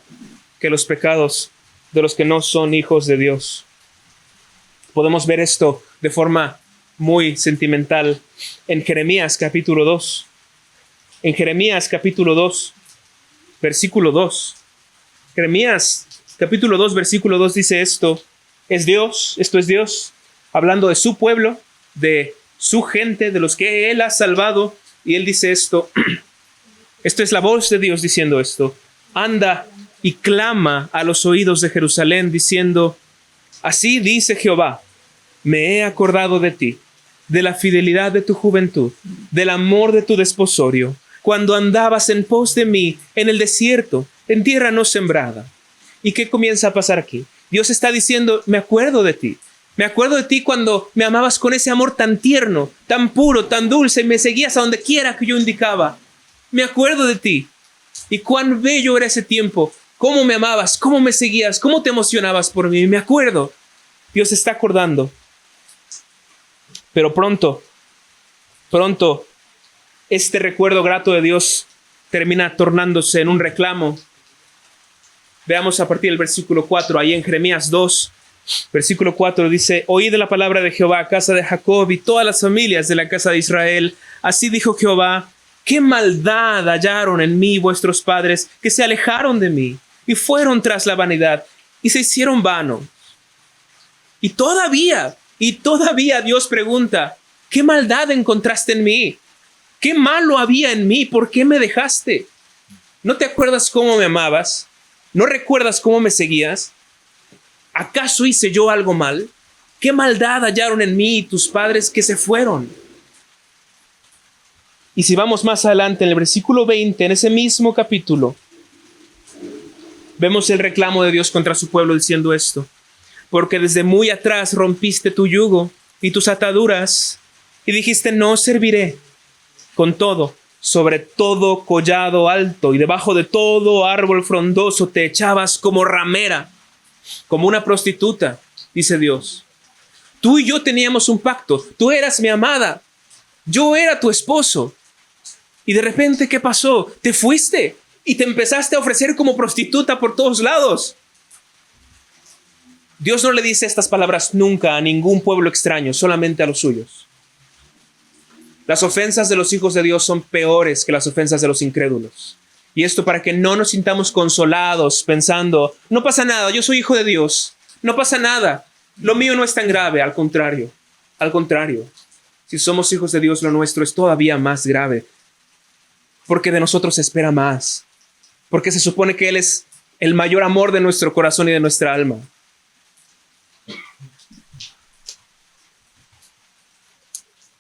que los pecados de los que no son hijos de Dios. Podemos ver esto de forma muy sentimental en Jeremías capítulo 2. En Jeremías capítulo 2, versículo 2. Jeremías capítulo 2, versículo 2 dice esto. Esto es Dios, hablando de su pueblo, de su gente, de los que Él ha salvado. Y Él dice esto. Esto es la voz de Dios diciendo esto. Anda y clama a los oídos de Jerusalén, diciendo: así dice Jehová, me he acordado de ti, de la fidelidad de tu juventud, del amor de tu desposorio, cuando andabas en pos de mí en el desierto, en tierra no sembrada. ¿Y qué comienza a pasar aquí? Dios está diciendo: me acuerdo de ti. Me acuerdo de ti cuando me amabas con ese amor tan tierno, tan puro, tan dulce, y me seguías a donde quiera que yo indicaba. Me acuerdo de ti. Y cuán bello era ese tiempo. Cómo me amabas, cómo me seguías, cómo te emocionabas por mí. Me acuerdo. Dios está acordando. Pero pronto, este recuerdo grato de Dios termina tornándose en un reclamo. Veamos a partir del versículo 4, ahí en Jeremías 2, versículo 4 dice: oíd la palabra de Jehová, casa de Jacob, y todas las familias de la casa de Israel. Así dijo Jehová: qué maldad hallaron en mí vuestros padres, que se alejaron de mí, y fueron tras la vanidad, y se hicieron vanos. Y todavía Dios pregunta: ¿qué maldad encontraste en mí? ¿Qué malo había en mí? ¿Por qué me dejaste? ¿No te acuerdas cómo me amabas? ¿No recuerdas cómo me seguías? ¿Acaso hice yo algo mal? ¿Qué maldad hallaron en mí y tus padres que se fueron? Y si vamos más adelante, en el versículo 20, en ese mismo capítulo, vemos el reclamo de Dios contra su pueblo diciendo esto: porque desde muy atrás rompiste tu yugo y tus ataduras, y dijiste: no serviré. Con todo, sobre todo collado alto y debajo de todo árbol frondoso te echabas como ramera, como una prostituta, dice Dios. Tú y yo teníamos un pacto. Tú eras mi amada. Yo era tu esposo. Y de repente, ¿qué pasó? Te fuiste y te empezaste a ofrecer como prostituta por todos lados. Dios no le dice estas palabras nunca a ningún pueblo extraño, solamente a los suyos. Las ofensas de los hijos de Dios son peores que las ofensas de los incrédulos. Y esto para que no nos sintamos consolados pensando: no pasa nada, yo soy hijo de Dios, no pasa nada, lo mío no es tan grave. Al contrario, si somos hijos de Dios, lo nuestro es todavía más grave, porque de nosotros se espera más, porque se supone que Él es el mayor amor de nuestro corazón y de nuestra alma.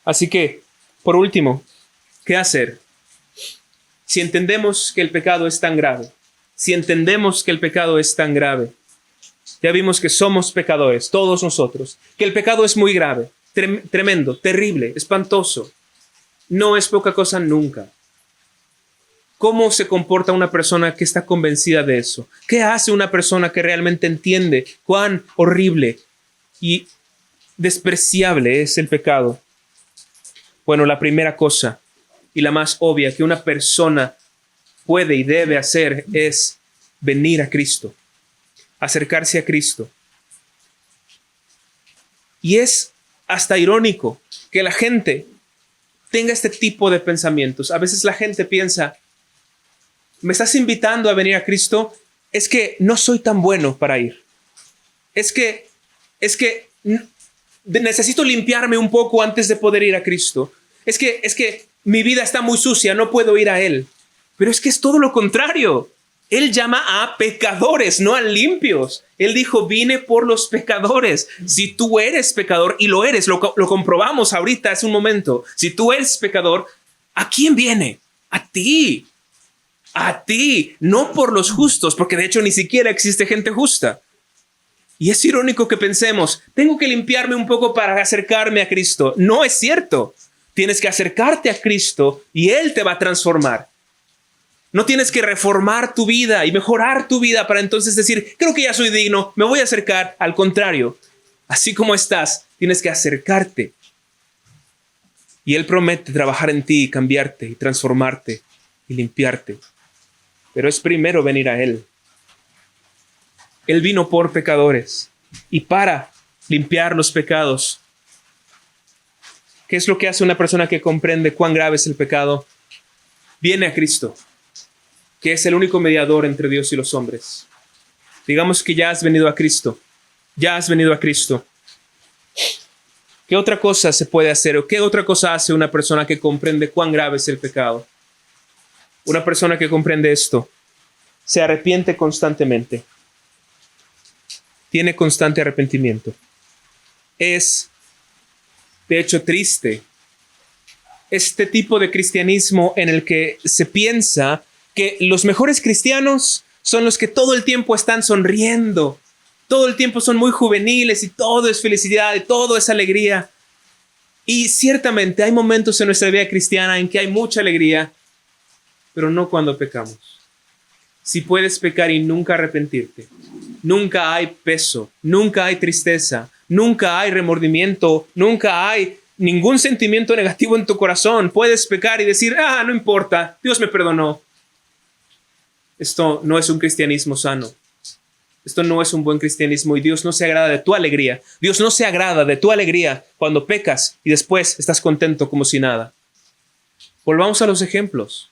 Así que, por último, ¿qué hacer? Si entendemos que el pecado es tan grave, ya vimos que somos pecadores, todos nosotros, que el pecado es muy grave, tremendo, terrible, espantoso, no es poca cosa nunca. ¿Cómo se comporta una persona que está convencida de eso? ¿Qué hace una persona que realmente entiende cuán horrible y despreciable es el pecado? Bueno, la primera cosa y la más obvia que una persona puede y debe hacer es venir a Cristo, acercarse a Cristo. Y es hasta irónico que la gente tenga este tipo de pensamientos. A veces la gente piensa: ¿me estás invitando a venir a Cristo? Es que no soy tan bueno para ir. Es que necesito limpiarme un poco antes de poder ir a Cristo. Es que mi vida está muy sucia, no puedo ir a Él. Pero es que es todo lo contrario. Él llama a pecadores, no a limpios. Él dijo: vine por los pecadores. Si tú eres pecador, y lo eres, lo comprobamos ahorita hace un momento. Si tú eres pecador, ¿a quién viene? A ti. A ti, no por los justos, porque de hecho ni siquiera existe gente justa. Y es irónico que pensemos: tengo que limpiarme un poco para acercarme a Cristo. No es cierto. Tienes que acercarte a Cristo y Él te va a transformar. No tienes que reformar tu vida y mejorar tu vida para entonces decir, creo que ya soy digno, me voy a acercar. Al contrario, así como estás, tienes que acercarte. Y Él promete trabajar en ti, cambiarte y transformarte y limpiarte. Pero es primero venir a Él. Él vino por pecadores y para limpiar los pecados. ¿Qué es lo que hace una persona que comprende cuán grave es el pecado? Viene a Cristo, que es el único mediador entre Dios y los hombres. Digamos que ya has venido a Cristo. Ya has venido a Cristo. ¿Qué otra cosa se puede hacer o qué otra cosa hace una persona que comprende cuán grave es el pecado? Una persona que comprende esto se arrepiente constantemente. Tiene constante arrepentimiento. Es, de hecho, triste este tipo de cristianismo en el que se piensa que los mejores cristianos son los que todo el tiempo están sonriendo, todo el tiempo son muy juveniles y todo es felicidad y todo es alegría. Y ciertamente hay momentos en nuestra vida cristiana en que hay mucha alegría, pero no cuando pecamos. Si puedes pecar y nunca arrepentirte, nunca hay peso, nunca hay tristeza, nunca hay remordimiento, nunca hay ningún sentimiento negativo en tu corazón. Puedes pecar y decir, no importa, Dios me perdonó. Esto no es un cristianismo sano. Esto no es un buen cristianismo y Dios no se agrada de tu alegría. Dios no se agrada de tu alegría cuando pecas y después estás contento como si nada. Volvamos a los ejemplos.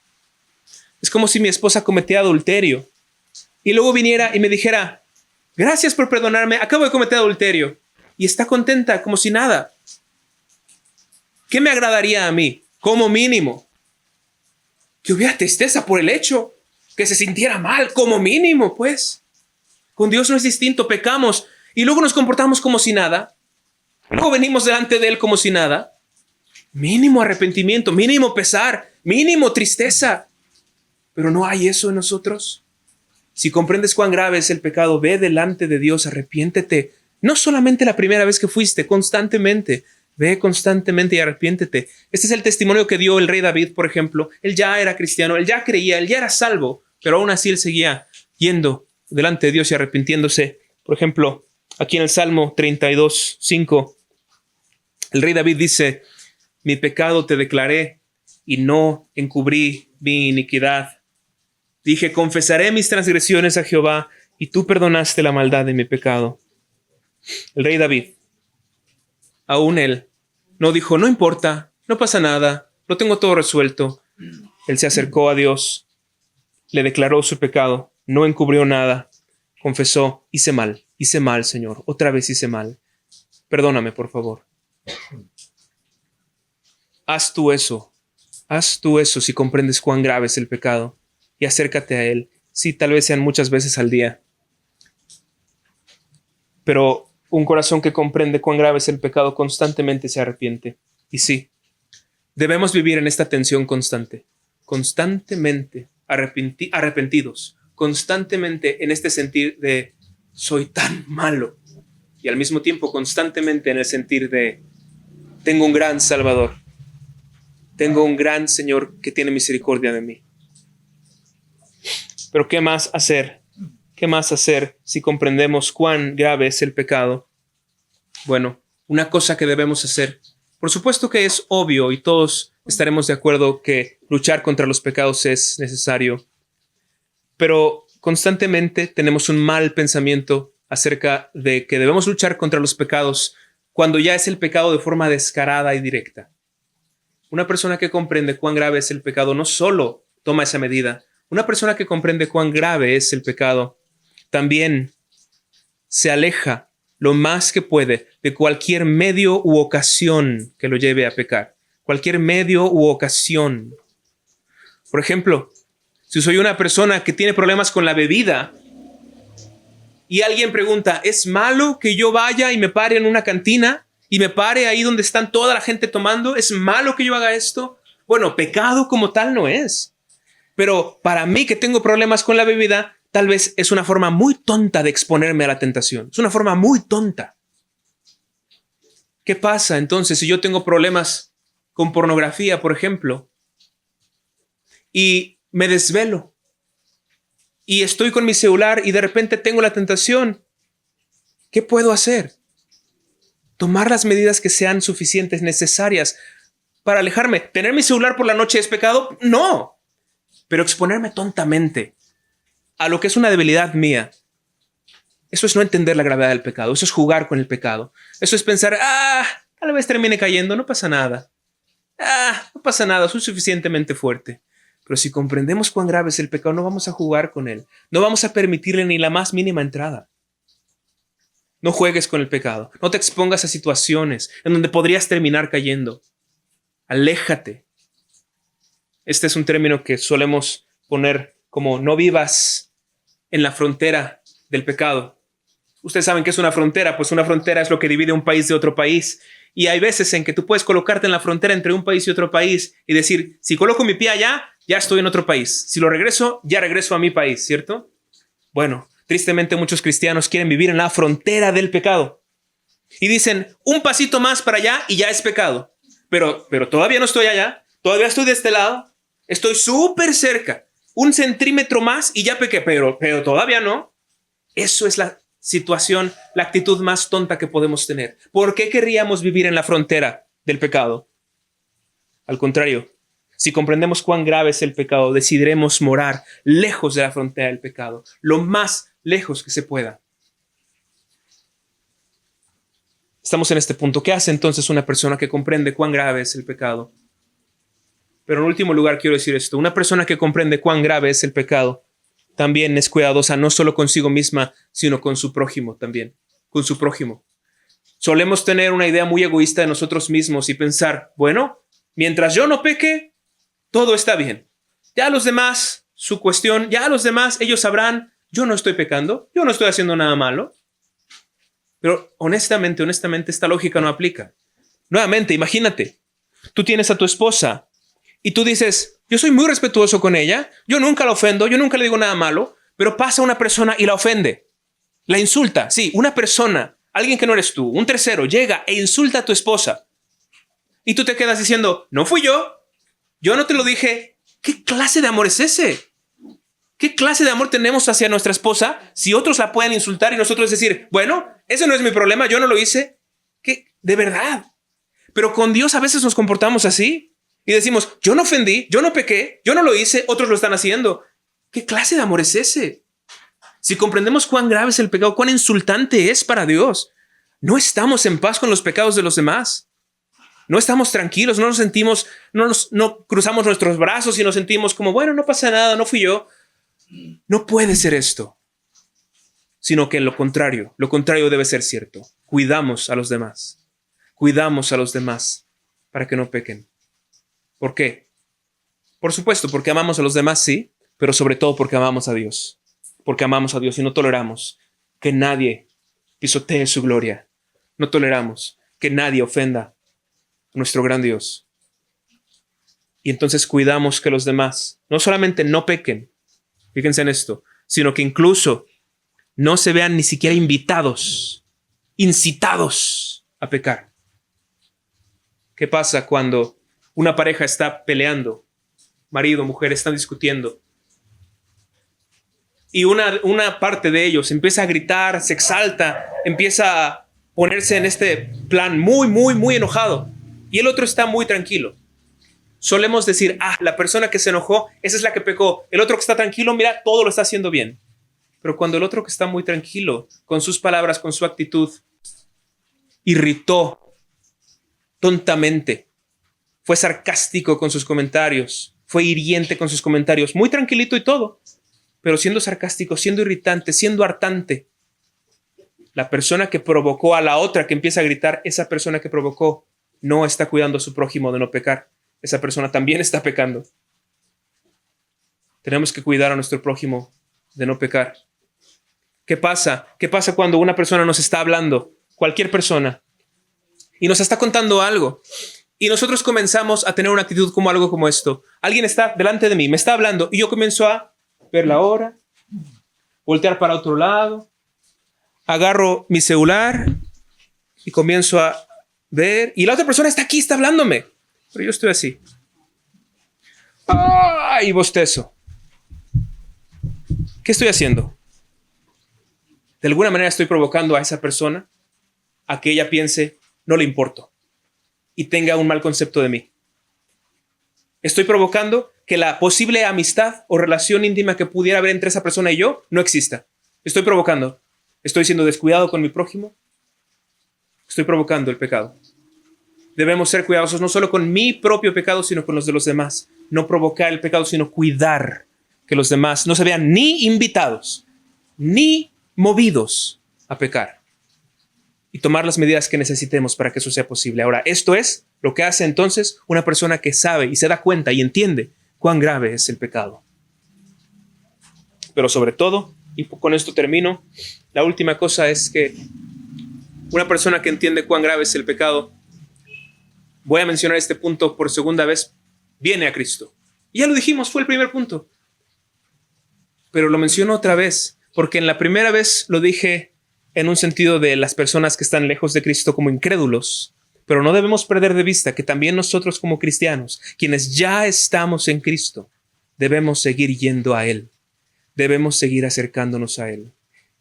Es como si mi esposa cometiera adulterio y luego viniera y me dijera, gracias por perdonarme, acabo de cometer adulterio. Y está contenta como si nada. ¿Qué me agradaría a mí? Como mínimo, que hubiera tristeza por el hecho, que se sintiera mal, como mínimo, pues. Con Dios no es distinto, pecamos y luego nos comportamos como si nada. Luego venimos delante de Él como si nada. Mínimo arrepentimiento, mínimo pesar, mínimo tristeza. Pero no hay eso en nosotros. Si comprendes cuán grave es el pecado, ve delante de Dios, arrepiéntete. No solamente la primera vez que fuiste, constantemente. Ve constantemente y arrepiéntete. Este es el testimonio que dio el rey David, por ejemplo. Él ya era cristiano, él ya creía, él ya era salvo, pero aún así él seguía yendo delante de Dios y arrepintiéndose. Por ejemplo, aquí en el Salmo 32, 5, el rey David dice, mi pecado te declaré y no encubrí mi iniquidad. Dije, confesaré mis transgresiones a Jehová y tú perdonaste la maldad de mi pecado. El rey David, aún él, no dijo, no importa, no pasa nada, lo tengo todo resuelto. Él se acercó a Dios, le declaró su pecado, no encubrió nada, confesó, hice mal, Señor, otra vez hice mal. Perdóname, por favor. Haz tú eso si comprendes cuán grave es el pecado y acércate a Él. Sí, tal vez sean muchas veces al día, pero un corazón que comprende cuán grave es el pecado constantemente se arrepiente. Y sí, debemos vivir en esta tensión constante, constantemente arrepentidos, constantemente en este sentir de soy tan malo y al mismo tiempo constantemente en el sentir de tengo un gran Salvador, tengo un gran Señor que tiene misericordia de mí. Pero ¿qué más hacer? ¿Qué más hacer si comprendemos cuán grave es el pecado? Bueno, una cosa que debemos hacer, por supuesto que es obvio y todos estaremos de acuerdo que luchar contra los pecados es necesario, pero constantemente tenemos un mal pensamiento acerca de que debemos luchar contra los pecados cuando ya es el pecado de forma descarada y directa. Una persona que comprende cuán grave es el pecado no solo toma esa medida, una persona que comprende cuán grave es el pecado también se aleja lo más que puede de cualquier medio u ocasión que lo lleve a pecar. Cualquier medio u ocasión. Por ejemplo, si soy una persona que tiene problemas con la bebida y alguien pregunta, ¿es malo que yo vaya y me pare en una cantina y me pare ahí donde están toda la gente tomando? ¿Es malo que yo haga esto? Bueno, pecado como tal no es. Pero para mí que tengo problemas con la bebida, tal vez es una forma muy tonta de exponerme a la tentación. Es una forma muy tonta. ¿Qué pasa entonces si yo tengo problemas con pornografía, por ejemplo, y me desvelo y estoy con mi celular y de repente tengo la tentación, ¿qué puedo hacer? Tomar las medidas que sean suficientes, necesarias para alejarme. ¿Tener mi celular por la noche es pecado? No. Pero exponerme tontamente a lo que es una debilidad mía, eso es no entender la gravedad del pecado. Eso es jugar con el pecado. Eso es pensar, tal vez termine cayendo, no pasa nada. No pasa nada, soy suficientemente fuerte. Pero si comprendemos cuán grave es el pecado, no vamos a jugar con él. No vamos a permitirle ni la más mínima entrada. No juegues con el pecado. No te expongas a situaciones en donde podrías terminar cayendo. Aléjate. Este es un término que solemos poner como no vivas en la frontera del pecado. Ustedes saben qué es una frontera. Pues una frontera es lo que divide un país de otro país. Y hay veces en que tú puedes colocarte en la frontera entre un país y otro país y decir, si coloco mi pie allá, ya estoy en otro país. Si lo regreso, ya regreso a mi país, ¿cierto? Bueno, tristemente muchos cristianos quieren vivir en la frontera del pecado. Y dicen, un pasito más para allá y ya es pecado. Pero todavía no estoy allá. Todavía estoy de este lado. Estoy súper cerca. Un centímetro más y ya pequé, pero todavía no. Eso es la situación, la actitud más tonta que podemos tener. ¿Por qué querríamos vivir en la frontera del pecado? Al contrario, si comprendemos cuán grave es el pecado, decidiremos morar lejos de la frontera del pecado, lo más lejos que se pueda. Estamos en este punto. ¿Qué hace entonces una persona que comprende cuán grave es el pecado? Pero en último lugar quiero decir esto. Una persona que comprende cuán grave es el pecado también es cuidadosa no solo consigo misma, sino con su prójimo también, con su prójimo. Solemos tener una idea muy egoísta de nosotros mismos y pensar, bueno, mientras yo no peque, todo está bien. Ya los demás, su cuestión, ya los demás, ellos sabrán, yo no estoy pecando, yo no estoy haciendo nada malo. Pero honestamente, esta lógica no aplica. Nuevamente, imagínate, tú tienes a tu esposa y tú dices, yo soy muy respetuoso con ella, yo nunca la ofendo, yo nunca le digo nada malo, pero pasa una persona y la ofende, la insulta. Sí, una persona, alguien que no eres tú, un tercero, llega e insulta a tu esposa. Y tú te quedas diciendo, no fui yo no te lo dije. ¿Qué clase de amor es ese? ¿Qué clase de amor tenemos hacia nuestra esposa si otros la pueden insultar y nosotros decir, bueno, ese no es mi problema, yo no lo hice? ¿Qué? De verdad. Pero con Dios a veces nos comportamos así. Y decimos, yo no ofendí, yo no pequé, yo no lo hice, otros lo están haciendo. ¿Qué clase de amor es ese? Si comprendemos cuán grave es el pecado, cuán insultante es para Dios, no estamos en paz con los pecados de los demás. No estamos tranquilos, no nos sentimos, no cruzamos nuestros brazos y nos sentimos como, bueno, no pasa nada, no fui yo. No puede ser esto, sino que lo contrario debe ser cierto. Cuidamos a los demás para que no pequen. ¿Por qué? Por supuesto, porque amamos a los demás, sí, pero sobre todo porque amamos a Dios. Porque amamos a Dios y no toleramos que nadie pisotee su gloria. No toleramos que nadie ofenda a nuestro gran Dios. Y entonces cuidamos que los demás no solamente no pequen, fíjense en esto, sino que incluso no se vean ni siquiera incitados a pecar. ¿Qué pasa cuando una pareja está peleando? Marido, mujer, están discutiendo. Y una parte de ellos empieza a gritar, se exalta, empieza a ponerse en este plan muy, muy, muy enojado. Y el otro está muy tranquilo. Solemos decir, la persona que se enojó, esa es la que pecó. El otro que está tranquilo, mira, todo lo está haciendo bien. Pero cuando el otro que está muy tranquilo, con sus palabras, con su actitud, irritó tontamente, fue sarcástico con sus comentarios, fue hiriente con sus comentarios, muy tranquilito y todo, pero siendo sarcástico, siendo irritante, siendo hartante. La persona que provocó a la otra que empieza a gritar, esa persona que provocó no está cuidando a su prójimo de no pecar. Esa persona también está pecando. Tenemos que cuidar a nuestro prójimo de no pecar. ¿Qué pasa? ¿Qué pasa cuando una persona nos está hablando? Cualquier persona. Y nos está contando algo. Y nosotros comenzamos a tener una actitud como algo como esto. Alguien está delante de mí, me está hablando. Y yo comienzo a ver la hora, voltear para otro lado. Agarro mi celular y comienzo a ver. Y la otra persona está aquí, está hablándome. Pero yo estoy así. Y bostezo. ¿Qué estoy haciendo? De alguna manera estoy provocando a esa persona a que ella piense, no le importo, y tenga un mal concepto de mí. Estoy provocando que la posible amistad o relación íntima que pudiera haber entre esa persona y yo no exista. Estoy provocando. Estoy siendo descuidado con mi prójimo. Estoy provocando el pecado. Debemos ser cuidadosos no solo con mi propio pecado, sino con los de los demás. No provocar el pecado, sino cuidar que los demás no se vean ni invitados, ni movidos a pecar. Y tomar las medidas que necesitemos para que eso sea posible. Ahora, esto es lo que hace entonces una persona que sabe y se da cuenta y entiende cuán grave es el pecado. Pero sobre todo, y con esto termino, la última cosa es que una persona que entiende cuán grave es el pecado, voy a mencionar este punto por segunda vez, viene a Cristo. Y ya lo dijimos, fue el primer punto. Pero lo menciono otra vez, porque en la primera vez lo dije en un sentido de las personas que están lejos de Cristo como incrédulos. Pero no debemos perder de vista que también nosotros como cristianos, quienes ya estamos en Cristo, debemos seguir yendo a Él. Debemos seguir acercándonos a Él.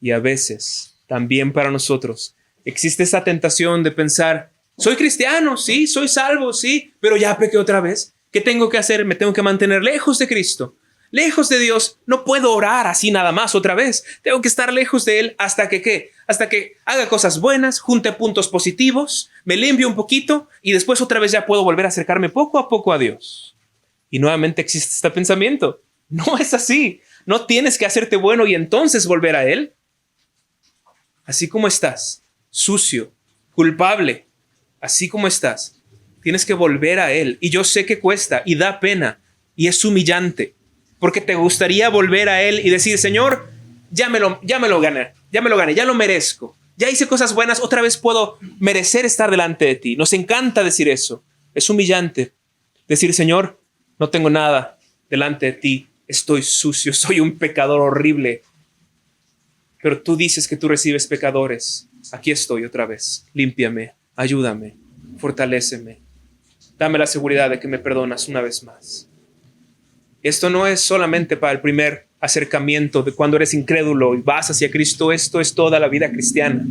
Y a veces, también para nosotros, existe esa tentación de pensar, soy cristiano, sí, soy salvo, sí, pero ya pequé otra vez. ¿Qué tengo que hacer? Me tengo que mantener lejos de Cristo, lejos de Dios. No puedo orar así nada más otra vez. Tengo que estar lejos de Él hasta que, ¿qué? Hasta que haga cosas buenas, junte puntos positivos, me limpie un poquito y después otra vez ya puedo volver a acercarme poco a poco a Dios. Y nuevamente existe este pensamiento. No es así. No tienes que hacerte bueno y entonces volver a Él. Así como estás, sucio, culpable, así como estás, tienes que volver a Él. Y yo sé que cuesta y da pena y es humillante, porque te gustaría volver a Él y decir, Señor, ya me lo gané, ya lo merezco. Ya hice cosas buenas, otra vez puedo merecer estar delante de ti. Nos encanta decir eso. Es humillante decir, Señor, no tengo nada delante de ti. Estoy sucio, soy un pecador horrible. Pero tú dices que tú recibes pecadores. Aquí estoy otra vez. Límpiame, ayúdame, fortaléceme. Dame la seguridad de que me perdonas una vez más. Esto no es solamente para el primer acercamiento de cuando eres incrédulo y vas hacia Cristo. Esto es toda la vida cristiana.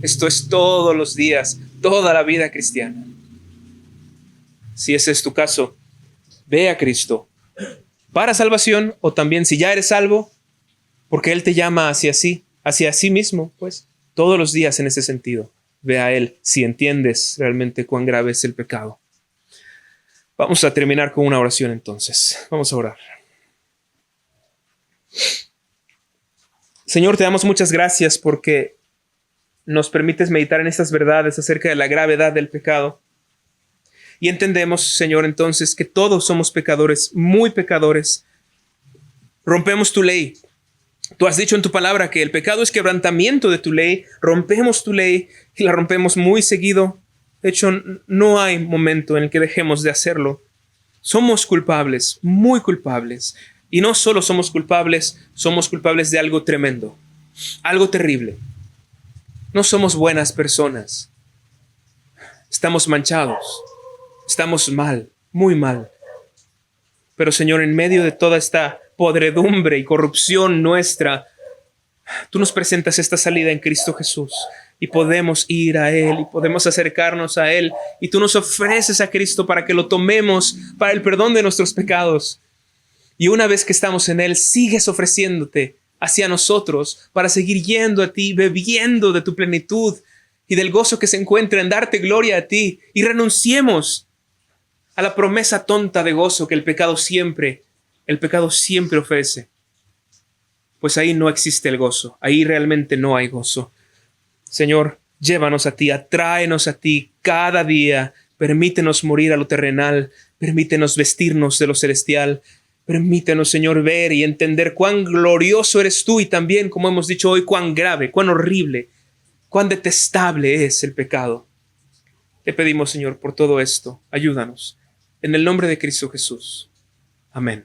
Esto es todos los días, toda la vida cristiana. Si ese es tu caso, ve a Cristo para salvación, o también si ya eres salvo, porque Él te llama hacia sí mismo, pues todos los días en ese sentido. Ve a Él si entiendes realmente cuán grave es el pecado. Vamos a terminar con una oración entonces. Vamos a orar. Señor, te damos muchas gracias porque nos permites meditar en estas verdades acerca de la gravedad del pecado. Y entendemos, Señor, entonces que todos somos pecadores, muy pecadores. Rompemos tu ley. Tú has dicho en tu palabra que el pecado es quebrantamiento de tu ley. Rompemos tu ley y la rompemos muy seguido. De hecho, no hay momento en el que dejemos de hacerlo. Somos culpables, muy culpables. Y no solo somos culpables de algo tremendo, algo terrible. No somos buenas personas. Estamos manchados. Estamos mal, muy mal. Pero Señor, en medio de toda esta podredumbre y corrupción nuestra, tú nos presentas esta salida en Cristo Jesús y podemos ir a Él y podemos acercarnos a Él y tú nos ofreces a Cristo para que lo tomemos para el perdón de nuestros pecados. Y una vez que estamos en Él, sigues ofreciéndote hacia nosotros para seguir yendo a ti, bebiendo de tu plenitud y del gozo que se encuentra en darte gloria a ti, y renunciemos a la promesa tonta de gozo que el pecado siempre ofrece. Pues ahí no existe el gozo, ahí realmente no hay gozo. Señor, llévanos a ti, atráenos a ti cada día, permítenos morir a lo terrenal, permítenos vestirnos de lo celestial, permítenos, Señor, ver y entender cuán glorioso eres tú y también, como hemos dicho hoy, cuán grave, cuán horrible, cuán detestable es el pecado. Te pedimos, Señor, por todo esto, ayúdanos. En el nombre de Cristo Jesús. Amén.